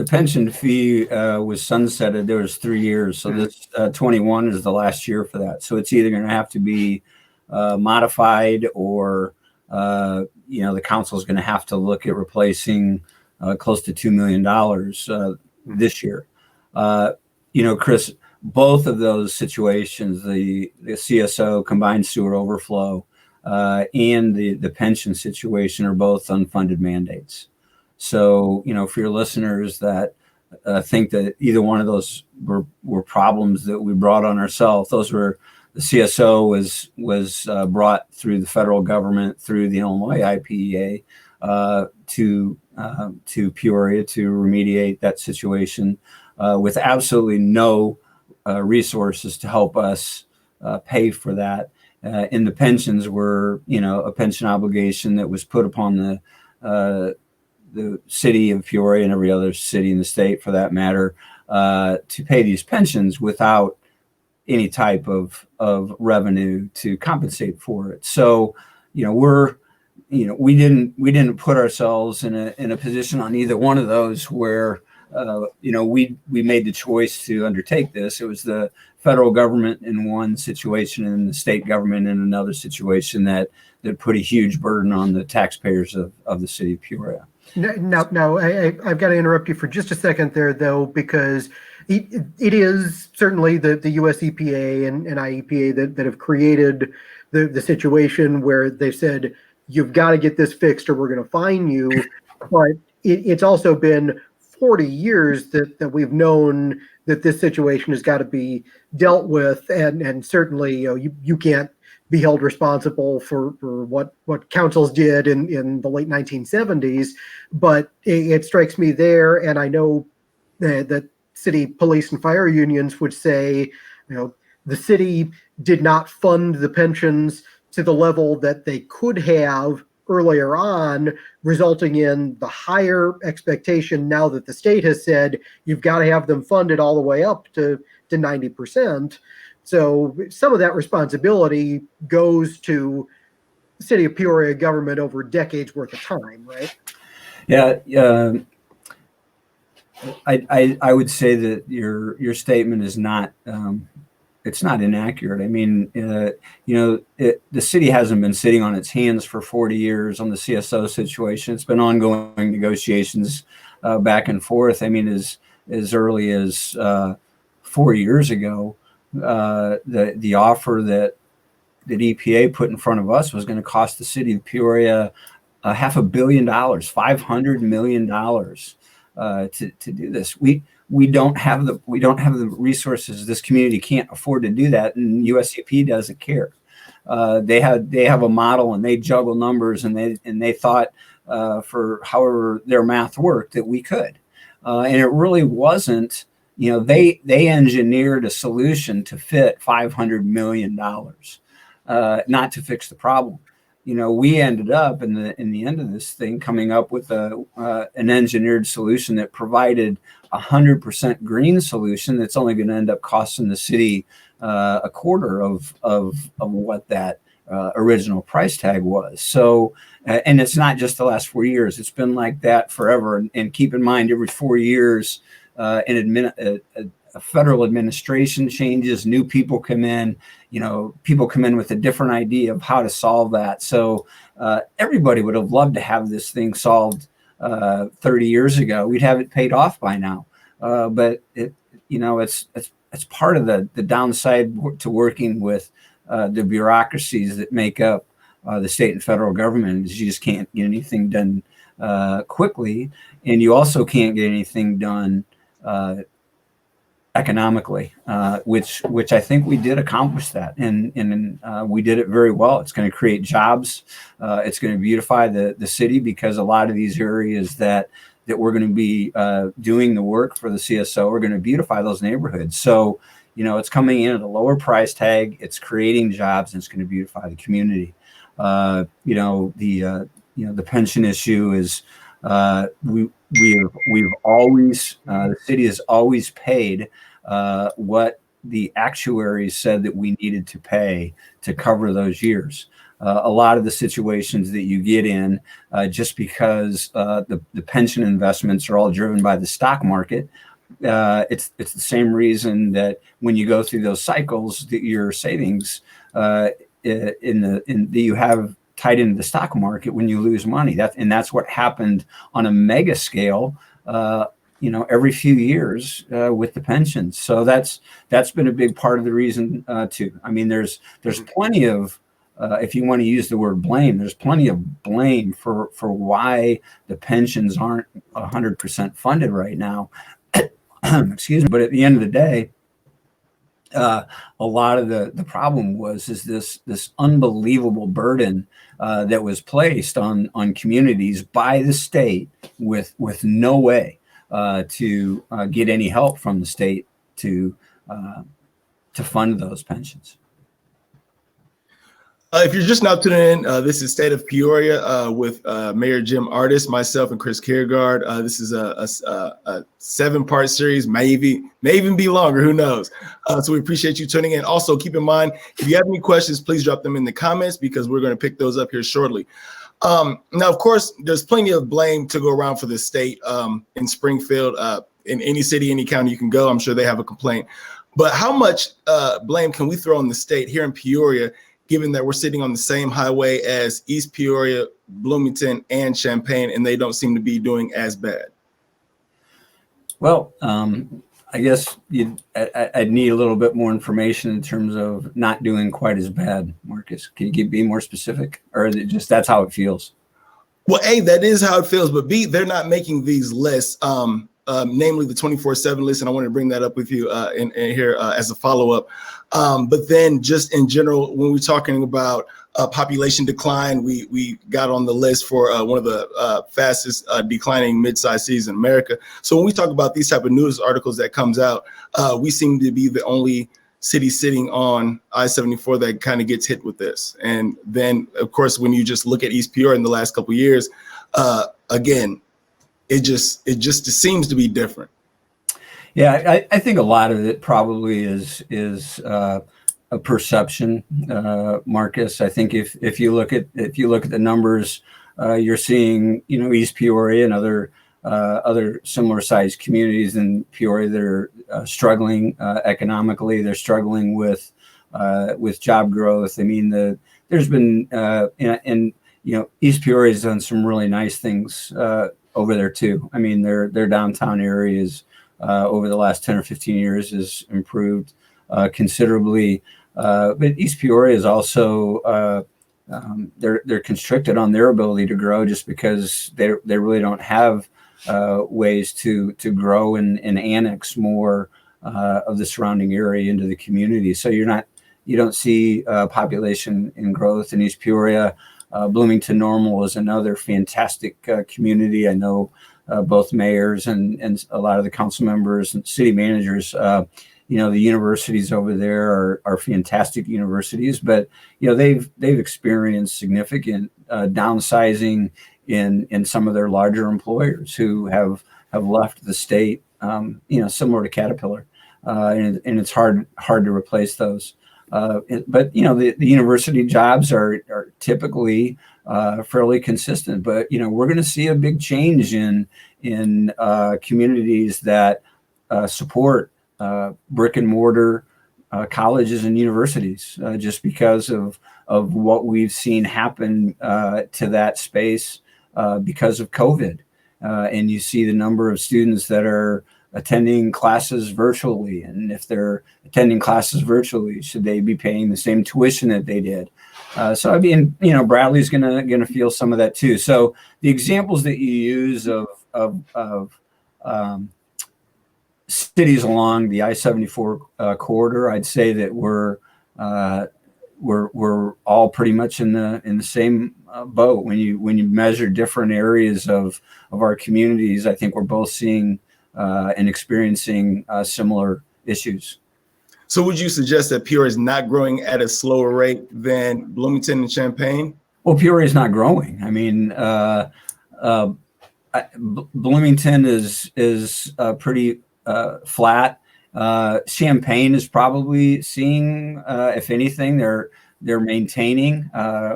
fee was sunsetted. There was 3 years. So this 21 is the last year for that. So it's either going to have to be modified or The council is going to have to look at replacing close to $2 million this year. Chris, both of those situations, the CSO, combined sewer overflow, and the pension situation, are both unfunded mandates. So, for your listeners that think that either one of those were problems that we brought on ourselves, those were, the CSO was brought through the federal government, through the Illinois IPEA, to Peoria to remediate that situation, with absolutely no resources to help us pay for that. And the pensions were, a pension obligation that was put upon the city of Peoria and every other city in the state, for that matter, to pay these pensions without any type of revenue to compensate for it. So, we didn't put ourselves in a position on either one of those where, we made the choice to undertake this. It was the federal government in one situation and the state government in another situation that put a huge burden on the taxpayers of the city of Peoria. Now, I've got to interrupt you for just a second there, though, because it is certainly the US EPA and IEPA that have created the situation where they've said, you've got to get this fixed or we're going to fine you. But it's also been 40 years that we've known that this situation has got to be dealt with. And certainly, you can't be held responsible for what councils did in the late 1970s. But it strikes me there, and I know that city police and fire unions would say, the city did not fund the pensions to the level that they could have earlier on, resulting in the higher expectation now that the state has said you've got to have them funded all the way up to 90%. So some of that responsibility goes to the city of Peoria government over decades worth of time, right? Yeah. I would say that your statement is not, it's not inaccurate. I mean, the city hasn't been sitting on its hands for 40 years on the CSO situation. It's been ongoing negotiations back and forth. I mean, as early as 4 years ago, the offer that EPA put in front of us was going to cost the city of Peoria $500 million, $500 million to do this. We don't have the resources. This community can't afford to do that, and USCP doesn't care. They have a model and they juggle numbers, and they thought for however their math worked that we could, and it really wasn't. They engineered a solution to fit $500 million, not to fix the problem. We ended up in the end of this thing coming up with an engineered solution that provided 100% green solution that's only going to end up costing the city a quarter of what that original price tag was. So, and it's not just the last 4 years; it's been like that forever. And keep in mind, every 4 years, a federal administration changes, new people come in. People come in with a different idea of how to solve that. So everybody would have loved to have this thing solved 30 years ago. We'd have it paid off by now. But it's part of the downside to working with the bureaucracies that make up the state and federal government, is you just can't get anything done quickly, and you also can't get anything done economically, which I think we did accomplish that, and we did it very well. It's going to create jobs. It's going to beautify the city, because a lot of these areas that we're going to be doing the work for the CSO are going to beautify those neighborhoods. So, it's coming in at a lower price tag. It's creating jobs, and it's going to beautify the community. The pension issue is we've always the city has always paid what the actuaries said that we needed to pay to cover those years. A lot of the situations that you get in, just because the pension investments are all driven by the stock market, it's the same reason that when you go through those cycles, that your savings you have tied into the stock market when you lose money. That's what happened on a mega scale, every few years with the pensions. So that's been a big part of the reason too. I mean, there's plenty of, if you want to use the word blame, there's plenty of blame for why the pensions aren't 100% funded right now. Excuse me. But at the end of the day, a lot of the problem is this unbelievable burden that was placed on communities by the state with no way to get any help from the state to fund those pensions. If you're just now tuning in, this is State of Peoria with Mayor Jim Ardis, myself, and Chris Kiergaard. This is a 7-part series, may even be longer, who knows? So we appreciate you tuning in. Also, keep in mind, if you have any questions, please drop them in the comments because we're going to pick those up here shortly. Now, of course, there's plenty of blame to go around for the state in Springfield. In any city, any county you can go, I'm sure they have a complaint. But how much blame can we throw on the state here in Peoria, given that we're sitting on the same highway as East Peoria, Bloomington, and Champaign, and they don't seem to be doing as bad? Well, I guess I'd need a little bit more information in terms of not doing quite as bad. Marcus, can you be more specific, or is it just that's how it feels? Well, A, that is how it feels, but B, they're not making these lists, namely the 24/7 list, and I want to bring that up with you in here as a follow-up. But then just in general, when we're talking about population decline, we got on the list for one of the fastest declining mid-sized cities in America. So when we talk about these type of news articles that comes out, we seem to be the only city sitting on I-74 that kind of gets hit with this. And then, of course, when you just look at East Peoria in the last couple of years, again, it just seems to be different. Yeah, I think a lot of it probably is a perception, Marcus. I think if you look at the numbers, you're seeing East Peoria and other similar sized communities in Peoria that are struggling economically. They're struggling with job growth. I mean, there's been East Peoria has done some really nice things over there too. I mean, their downtown areas over the last 10 or 15 years has improved considerably. But East Peoria is also they're constricted on their ability to grow just because they really don't have ways to grow and annex more of the surrounding area into the community. So you don't see population and growth in East Peoria. Bloomington Normal is another fantastic community. I know both mayors and a lot of the council members and city managers. The universities over there are fantastic universities, but they've experienced significant downsizing in some of their larger employers who have left the state. Similar to Caterpillar, and it's hard to replace those. But the university jobs are typically fairly consistent. But we're going to see a big change in communities that support brick and mortar colleges and universities, just because of what we've seen happen to that space because of COVID. And you see the number of students that are attending classes virtually, and if they're attending classes virtually, should they be paying the same tuition that they did? So I mean, Bradley's gonna feel some of that too. So the examples that you use of cities along the I-74 corridor, I'd say that we're all pretty much in the same boat. When you measure different areas of our communities, I think we're both seeing and experiencing similar issues. So would you suggest that Peoria is not growing at a slower rate than Bloomington and Champaign? Well, Peoria is not growing. I mean, Bloomington is pretty flat. Champaign is probably seeing, if anything, they're maintaining,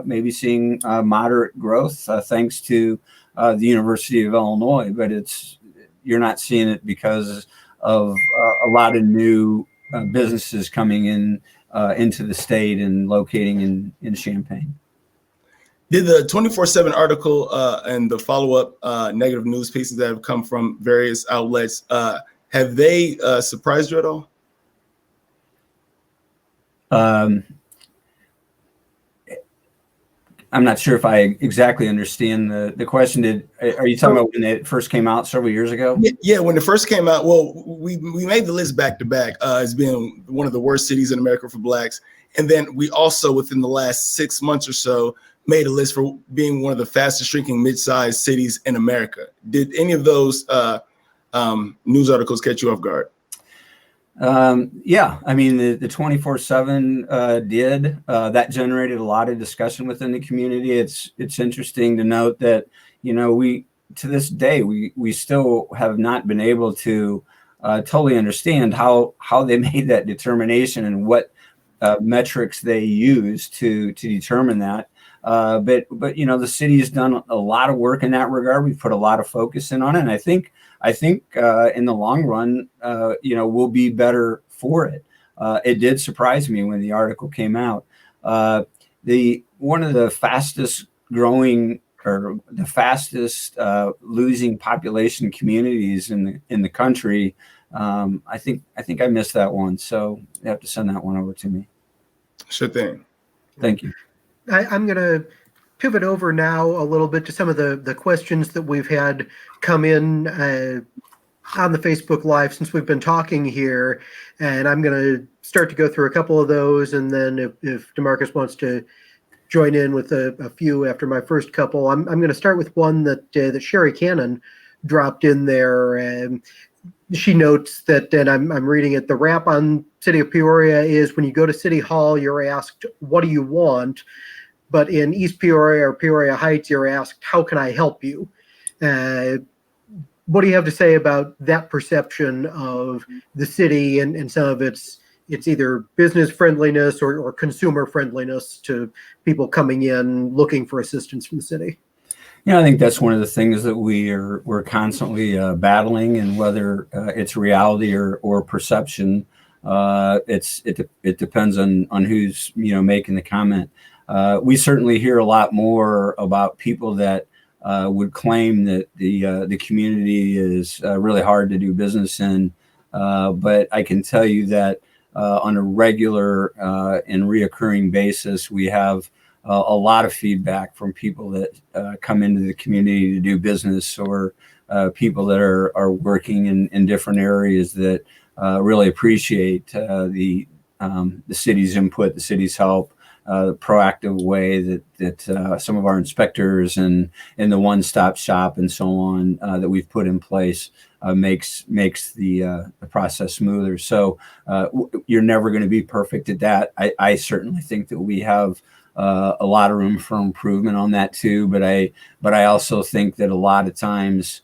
maybe seeing moderate growth thanks to the University of Illinois, but you're not seeing it because of a lot of new businesses coming in into the state and locating in Champaign. Did the 24/7 article and the follow-up negative news pieces that have come from various outlets, have they surprised you at all? I'm not sure if I exactly understand the question. Are you talking about when it first came out several years ago? Yeah, when it first came out, well, we made the list back to back as being one of the worst cities in America for Blacks. And then we also, within the last 6 months or so, made a list for being one of the fastest shrinking mid-sized cities in America. Did any of those news articles catch you off guard? Yeah, I mean, the 24/7 did. That generated a lot of discussion within the community. It's interesting to note that, we to this day we still have not been able to totally understand how they made that determination and what metrics they use to determine that. But the city has done a lot of work in that regard. We've put a lot of focus in on it, and I think in the long run, we'll be better for it. It did surprise me when the article came out. One of the fastest growing or the fastest losing population communities in the country. I think I missed that one, so you have to send that one over to me. Sure thing. Thank you. I'm going to pivot over now a little bit to some of the questions that we've had come in on the Facebook Live since we've been talking here. And I'm going to start to go through a couple of those. And then if DeMarcus wants to join in with a few after my first couple, I'm going to start with one that Sherry Cannon dropped in there. And she notes that, and I'm reading it, the wrap on City of Peoria is when you go to City Hall, you're asked, what do you want? But in East Peoria or Peoria Heights, you're asked, how can I help you? What do you have to say about that perception of the city and some of its either business friendliness or consumer friendliness to people coming in looking for assistance from the city? I think that's one of the things that we're constantly battling, and whether it's reality or perception, it depends on who's making the comment. We certainly hear a lot more about people that would claim that the community is really hard to do business in, but I can tell you that on a regular and reoccurring basis, we have a lot of feedback from people that come into the community to do business, or people that are working in different areas that really appreciate the city's input, the city's help, the proactive way that some of our inspectors and the one-stop shop and so on that we've put in place makes the process smoother. So you're never going to be perfect at that. I certainly think that we have a lot of room for improvement on that too. But I also think that a lot of times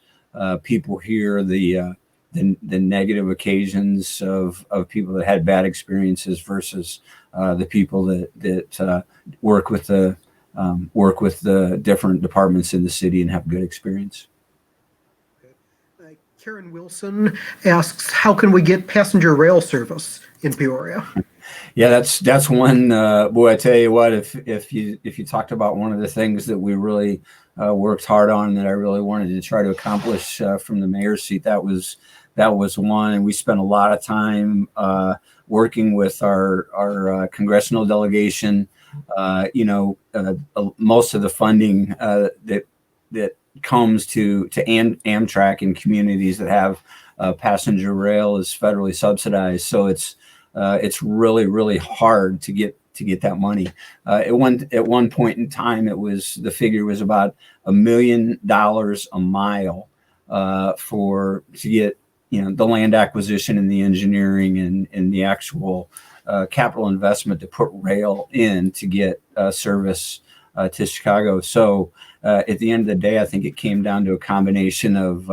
people hear the negative occasions of people that had bad experiences versus the people that work with the different departments in the city and have good experience. Karen Wilson asks, how can we get passenger rail service in Peoria? Yeah, that's one. Boy, I tell you what, if you talked about one of the things that we really worked hard on, that I really wanted to try to accomplish from the mayor's seat, that was one. And we spent a lot of time working with our congressional delegation. Most of the funding that comes to Amtrak in communities that have passenger rail is federally subsidized. So it's really, really hard to get that money. At one point in time, the figure was about $1 million a mile to get the land acquisition and the engineering and the actual capital investment to put rail in to get service to Chicago. So at the end of the day, I think it came down to a combination of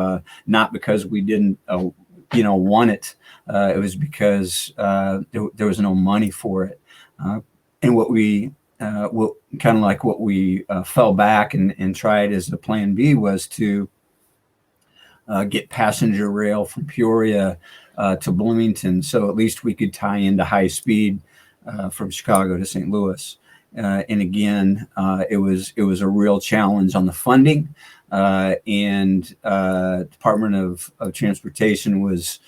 not because we didn't want it. It was because there was no money for it. And what we fell back and tried as the plan B was to get passenger rail from Peoria to Bloomington, so at least we could tie into high speed from Chicago to St. Louis. And again, it was a real challenge on the funding, and Department of Transportation was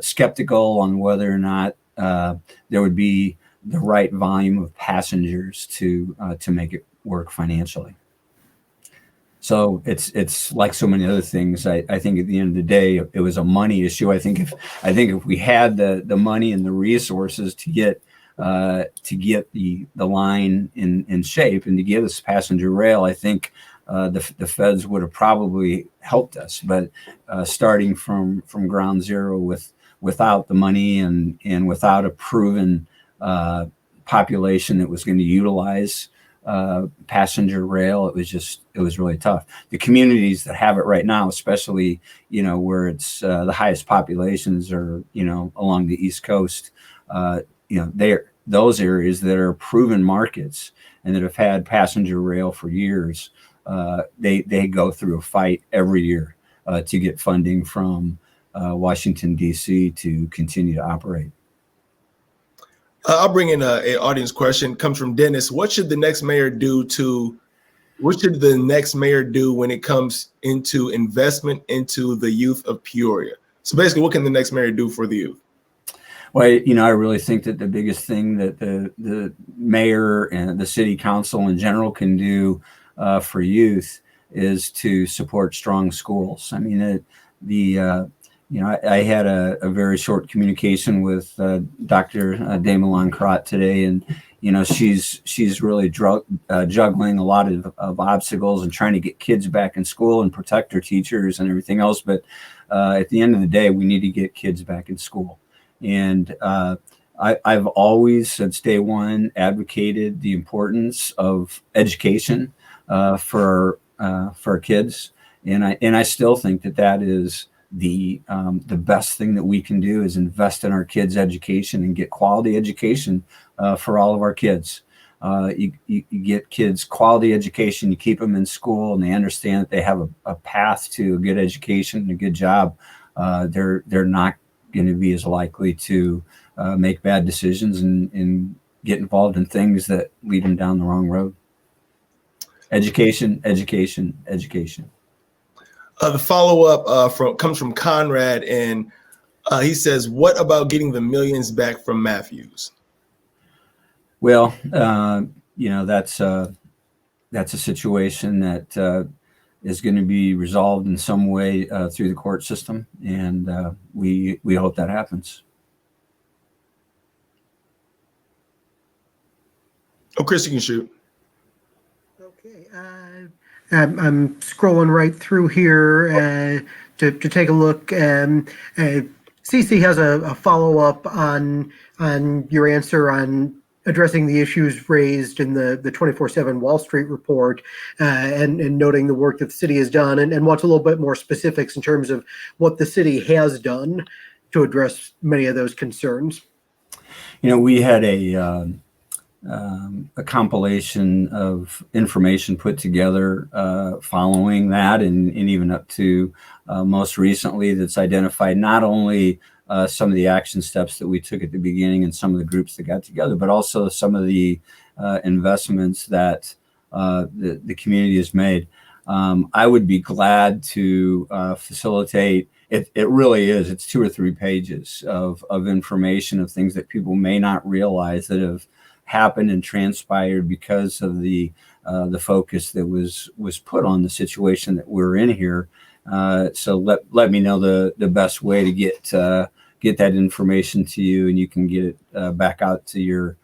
skeptical on whether or not there would be the right volume of passengers to make it work financially. So it's like so many other things. I think at the end of the day, it was a money issue. I think if we had the money and the resources to get the line in shape and to give us passenger rail, I think the feds would have probably helped us. But starting from ground zero without the money and without a proven population that was going to utilize passenger rail, it was really tough. The communities that have it right now, especially where it's the highest populations are along the East Coast, they're those areas that are proven markets and that have had passenger rail for years. They go through a fight every year to get funding from Washington D.C. to continue to operate. I'll bring in an audience question. It comes from Dennis. What should the next mayor do when it comes into investment into the youth of Peoria? So basically, what can the next mayor do for the youth? Well, I really think that the biggest thing that the mayor and the city council in general can do for youth is to support strong schools. I mean, I had a very short communication with Dr. Damelon Crott today, and she's really juggling a lot of obstacles and trying to get kids back in school and protect her teachers and everything else. But at the end of the day, we need to get kids back in school. And I've always, since day one, advocated the importance of education for kids, and I still think that is the best thing that we can do is invest in our kids' education and get quality education for all of our kids. You get kids quality education, you keep them in school, and they understand that they have a path to a good education and a good job. They're not going to be as likely to make bad decisions and get involved in things that lead them down the wrong road. Education, education, education. The follow-up comes from Conrad, and he says, what about getting the millions back from Matthews? Well, that's a situation that is going to be resolved in some way through the court system, and we hope that happens. Oh, Chris, you can shoot. Okay. I'm scrolling right through here to take a look. Cece has a follow-up on your answer on addressing the issues raised in the 24/7 Wall Street report, and noting the work that the city has done, and wants a little bit more specifics in terms of what the city has done to address many of those concerns. We had a compilation of information put together following that, and even up to most recently, that's identified not only some of the action steps that we took at the beginning and some of the groups that got together, but also some of the investments that the community has made. I would be glad to facilitate. It really is. It's 2 or 3 pages of information of things that people may not realize that have happened and transpired because of the focus that was put on the situation that we're in here. So let me know the best way to get that information to you, and you can get it back out to your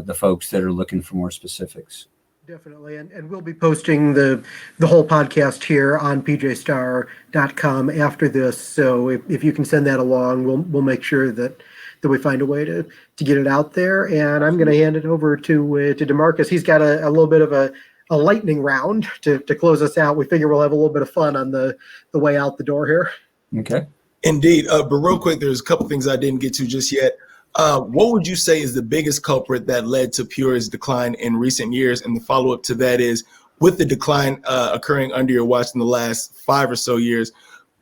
the folks that are looking for more specifics. Definitely, and we'll be posting the whole podcast here on pjstar.com after this. So if you can send that along, we'll make sure that we find a way to get it out there. And I'm going to hand it over to DeMarcus. He's got a little bit of a lightning round to close us out. We figure we'll have a little bit of fun on the way out the door here. Okay. Indeed. But real quick, there's a couple things I didn't get to just yet. What would you say is the biggest culprit that led to Peoria's decline in recent years? And the follow-up to that is, with the decline occurring under your watch in the last 5 or so years,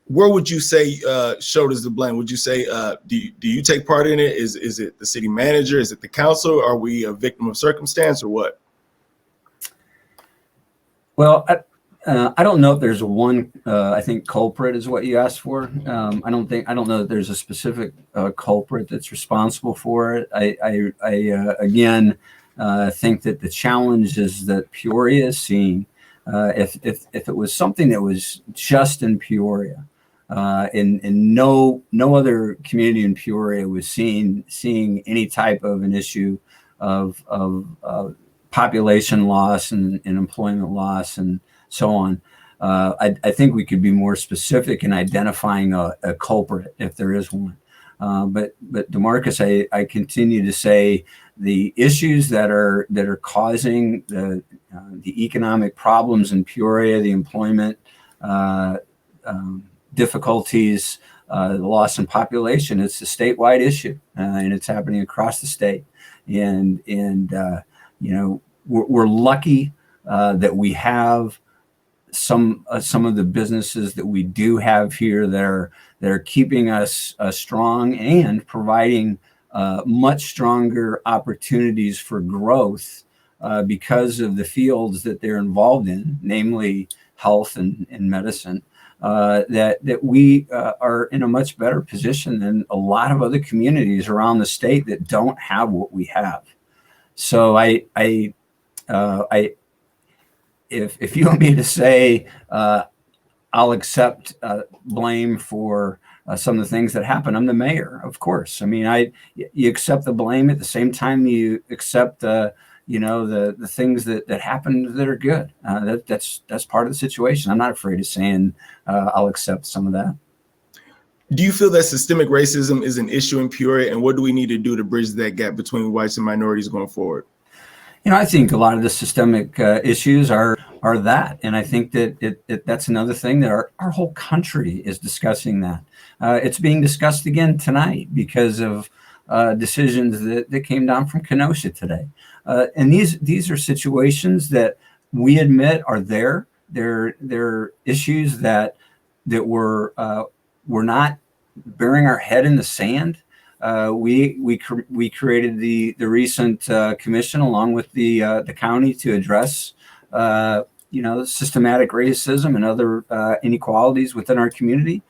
where would you say shoulders the blame? Would you say, do you take part in it? Is it the city manager? Is it the council? Are we a victim of circumstance, or what? Well, I don't know if there's one. I think culprit is what you asked for. I don't know that there's a specific culprit that's responsible for it. I again think that the challenges that Peoria is seeing, if it was something that was just in Peoria, and no other community in Peoria was seeing any type of an issue of population loss and employment loss and so on. I think we could be more specific in identifying a culprit if there is one. But DeMarcus, I continue to say the issues that are causing the economic problems in Peoria, the employment difficulties, the loss in population, it's a statewide issue, and it's happening across the state. And we're lucky that we have some of the businesses that we do have here that are keeping us strong and providing much stronger opportunities for growth because of the fields that they're involved in, namely health and medicine. That we are in a much better position than a lot of other communities around the state that don't have what we have. So if you want me to say, I'll accept blame for some of the things that happen. I'm the mayor, of course. I mean, you accept the blame at the same time you accept the things that happen that are good. That's part of the situation. I'm not afraid of saying I'll accept some of that. Do you feel that systemic racism is an issue in Peoria, and what do we need to do to bridge that gap between whites and minorities going forward? I think a lot of the systemic issues are that, and I think that that's another thing that our whole country is discussing that. It's being discussed again tonight because of decisions that came down from Kenosha today. And these are situations that we admit are there. They're issues that we're not burying our head in the sand. We created the recent commission along with the county to address systematic racism and other inequalities within our community.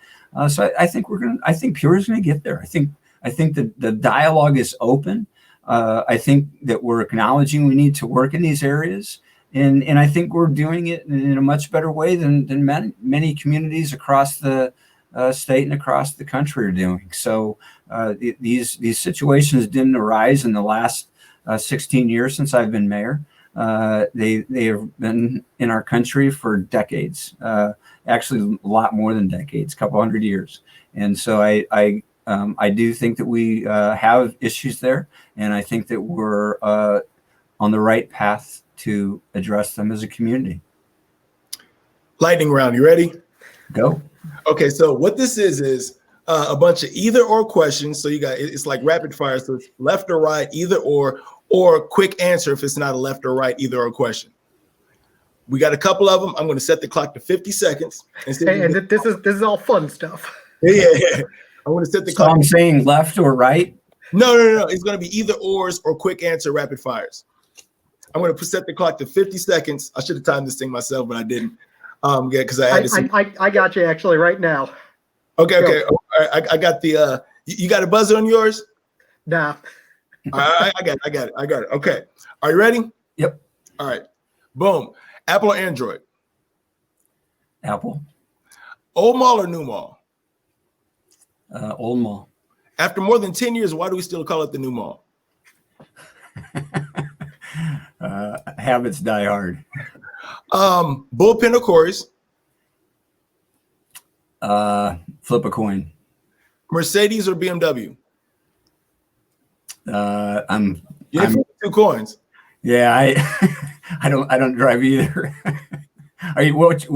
So I think Peoria's going to get there. I think the dialogue is open. I think that we're acknowledging we need to work in these areas, and I think we're doing it in a much better way than many communities across the state and across the country are doing. So these situations didn't arise in the last 16 years since I've been mayor. They have been in our country for decades, actually a lot more than decades, a couple hundred years. And so I do think that we have issues there, and I think that we're on the right path to address them as a community. Lightning round, you ready? Go. Okay, so what this is a bunch of either or questions. So it's like rapid fire. So it's left or right, either or quick answer if it's not a left or right, either or question. We got a couple of them. I'm going to set the clock to 50 seconds. And this is all fun stuff. Yeah. I want to set the clock. So I'm saying left or right? No. It's going to be either ors or quick answer rapid fires. I'm going to set the clock to 50 seconds. I should have timed this thing myself, but I didn't. Because I got you actually right now. Okay. All right. I got the. You got a buzzer on yours? Nah. All right, I got it. Okay. Are you ready? Yep. All right. Boom. Apple or Android? Apple. Old mall or new mall? Old mall. After more than 10 years, why do we still call it the new mall? Habits die hard. Bullpen or Corey's? Flip a coin. Mercedes or BMW? I'm two coins. Yeah, I don't drive either. Are you which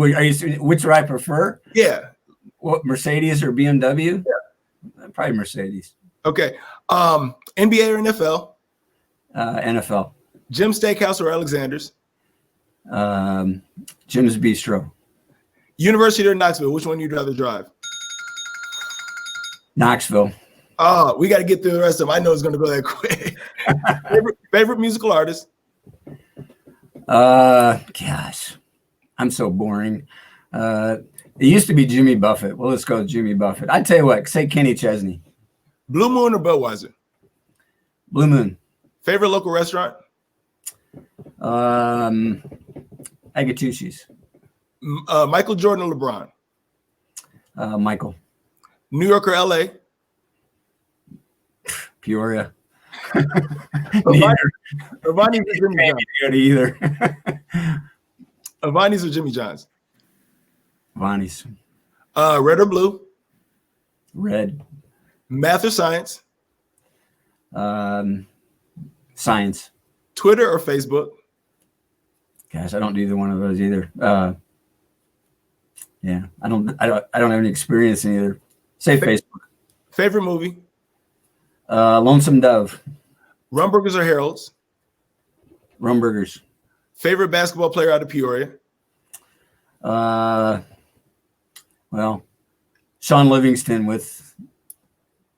do I prefer? Yeah. What, Mercedes or BMW? Yeah. Probably Mercedes. Okay. NBA or NFL? NFL. Jim's Steakhouse or Alexander's? Jim's Bistro. University or Knoxville? Which one you'd rather drive? Knoxville. Oh, we got to get through the rest of them. I know it's going to go that quick. favorite musical artist? Gosh. I'm so boring. It used to be Jimmy Buffett. Well, let's go with Jimmy Buffett. I tell you what, say Kenny Chesney. Blue Moon or Budweiser? Blue Moon. Favorite local restaurant? Agatucci's. Michael Jordan or LeBron? Michael. New York or LA? Peoria. Avani's or Jimmy John's? Either. Avani's or Jimmy John's? Vonnie's. Red or blue? Red. Math or science? Science. Twitter or Facebook? Gosh, I don't do either one of those either. Yeah, I don't have any experience in either. Say Facebook. Favorite movie? Lonesome Dove. Rumburgers or Heralds? Rumburgers. Favorite basketball player out of Peoria? Well, Sean Livingston with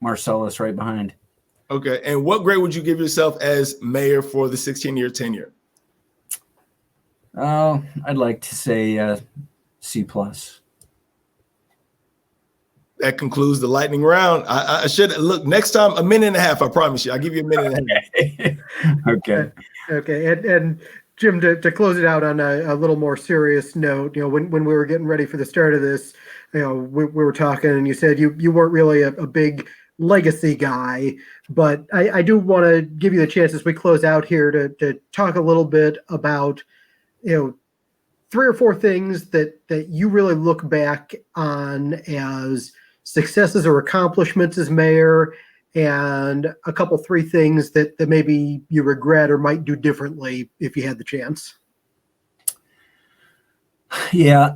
Marcellus right behind. Okay. And what grade would you give yourself as mayor for the 16-year tenure? Oh, I'd like to say C+. That concludes the lightning round. I should look next time, a minute and a half. I promise you. I'll give you a minute and a half. Okay. Okay. And Jim, to close it out on a little more serious note, when we were getting ready for the start of this, we were talking and you said you weren't really a big legacy guy, but I do want to give you the chance as we close out here to talk a little bit about, 3 or 4 things that you really look back on as successes or accomplishments as mayor, and a couple 3 things that maybe you regret or might do differently if you had the chance. Yeah,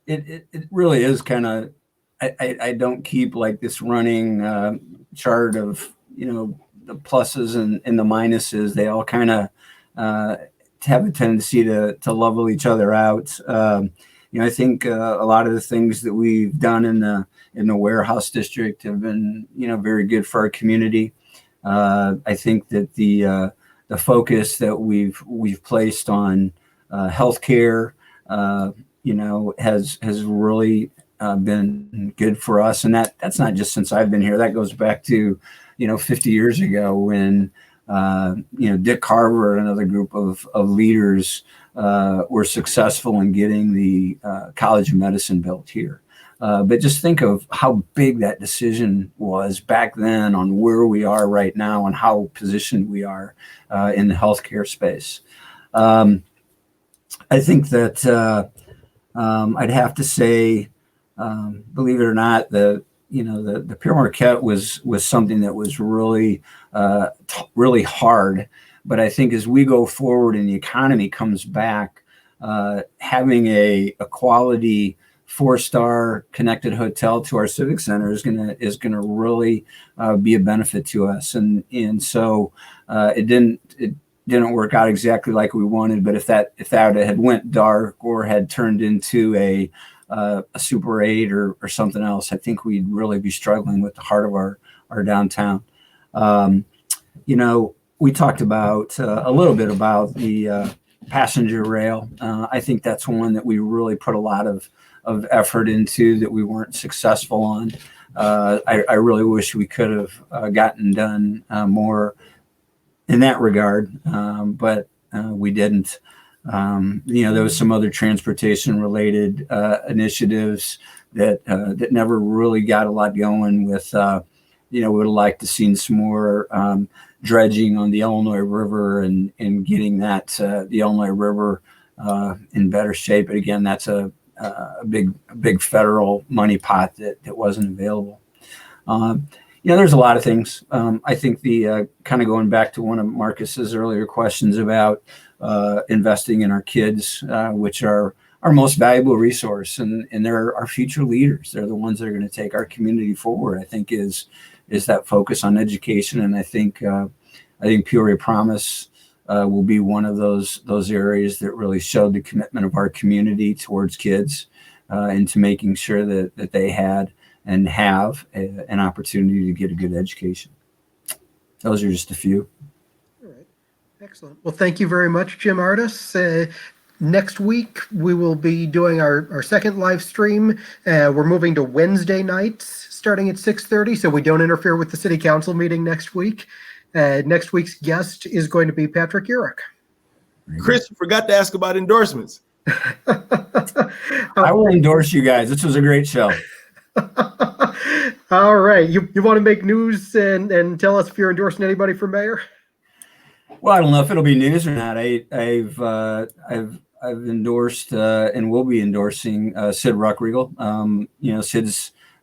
it really is kind of. I don't keep like this running chart of the pluses and the minuses. They all kind of have a tendency to level each other out. I think a lot of the things that we've done in the warehouse district have been very good for our community. I think that the focus that we've placed on healthcare has really been good for us, and that's not just since I've been here. That goes back to 50 years ago when Dick Carver and another group of leaders were successful in getting the College of Medicine built here. But just think of how big that decision was back then on where we are right now and how positioned we are in the healthcare space. I think that I'd have to say, believe it or not, the Pure Marquette was something that was really really hard. But I think as we go forward and the economy comes back, having a quality 4-star connected hotel to our civic center is gonna really be a benefit to us. And so it didn't work out exactly like we wanted. But if that had went dark or had turned into a Super 8 or something else, I think we'd really be struggling with the heart of our downtown. We talked about a little bit about the passenger rail. I think that's one that we really put a lot of effort into that we weren't successful on. I really wish we could have gotten done more in that regard, but we didn't. There was some other transportation related initiatives that never really got a lot going with, we would have liked to seen some more dredging on the Illinois River and getting that the Illinois River in better shape. But again, that's a big federal money pot that wasn't available. There's a lot of things. I think the kind of going back to one of Marcus's earlier questions about investing in our kids, which are our most valuable resource, and they're our future leaders. They're the ones that are going to take our community forward. I think is that focus on education, and I think Peoria Promise will be one of those areas that really showed the commitment of our community towards kids into making sure that they had and have an opportunity to get a good education. Those are just a few. All right. Excellent. Well, thank you very much, Jim Ardis. Next week, we will be doing our second live stream. We're moving to Wednesday nights starting at 6:30, so we don't interfere with the city council meeting next week. Next week's guest is going to be Patrick Urick. Chris, you forgot to ask about endorsements. I will endorse you guys. This was a great show. All right. You want to make news and tell us if you're endorsing anybody for mayor? Well, I don't know if it'll be news or not. I've endorsed and will be endorsing Sid Ruckriegel.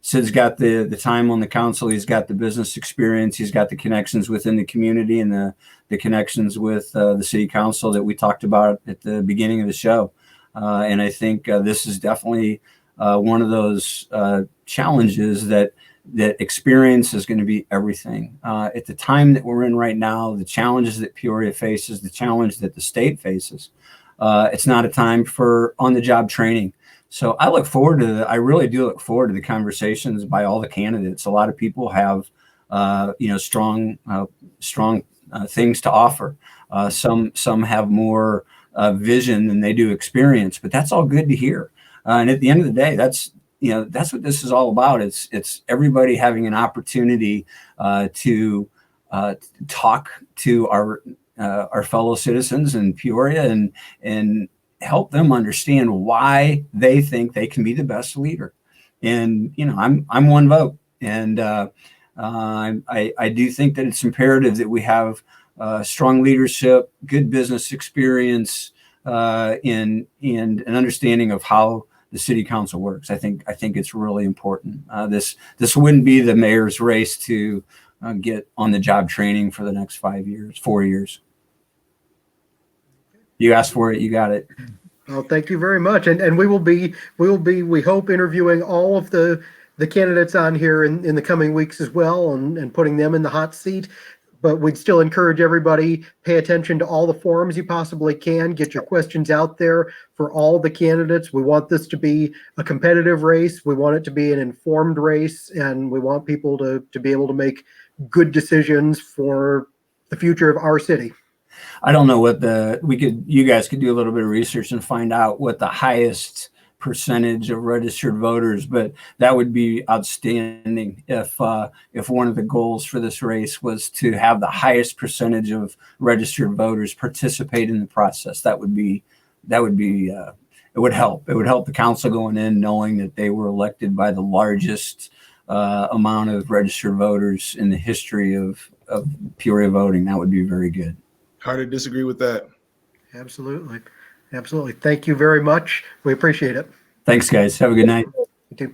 Sid's got the time on the council. He's got the business experience. He's got the connections within the community and the connections with the city council that we talked about at the beginning of the show. And I think this is definitely one of those challenges that experience is going to be everything. At the time that we're in right now, the challenges that Peoria faces, the challenge that the state faces, it's not a time for on-the-job training. So I really do look forward to the conversations by all the candidates. A lot of people have, strong things to offer. Some have more vision than they do experience, but that's all good to hear. And at the end of the day, that's what this is all about. It's everybody having an opportunity to talk to our fellow citizens in Peoria and help them understand why they think they can be the best leader. And I'm one vote, and I do think that it's imperative that we have strong leadership, good business experience, and an understanding of how the city council works. I think it's really important. This wouldn't be the mayor's race to get on the job training for the next 4 years. You asked for it, you got it. Well, thank you very much. And we will be, we hope, interviewing all of the candidates on here in the coming weeks as well, and putting them in the hot seat. But we'd still encourage everybody, pay attention to all the forums you possibly can. Get your questions out there for all the candidates. We want this to be a competitive race. We want it to be an informed race, and we want people to be able to make good decisions for the future of our city. I don't know what you guys could do a little bit of research and find out what the highest percentage of registered voters, but that would be outstanding if one of the goals for this race was to have the highest percentage of registered voters participate in the process. It would help the council going in knowing that they were elected by the largest amount of registered voters in the history of Peoria voting. That would be very good. Hard to disagree with that. Absolutely. Thank you very much. We appreciate it. Thanks, guys. Have a good night. You too.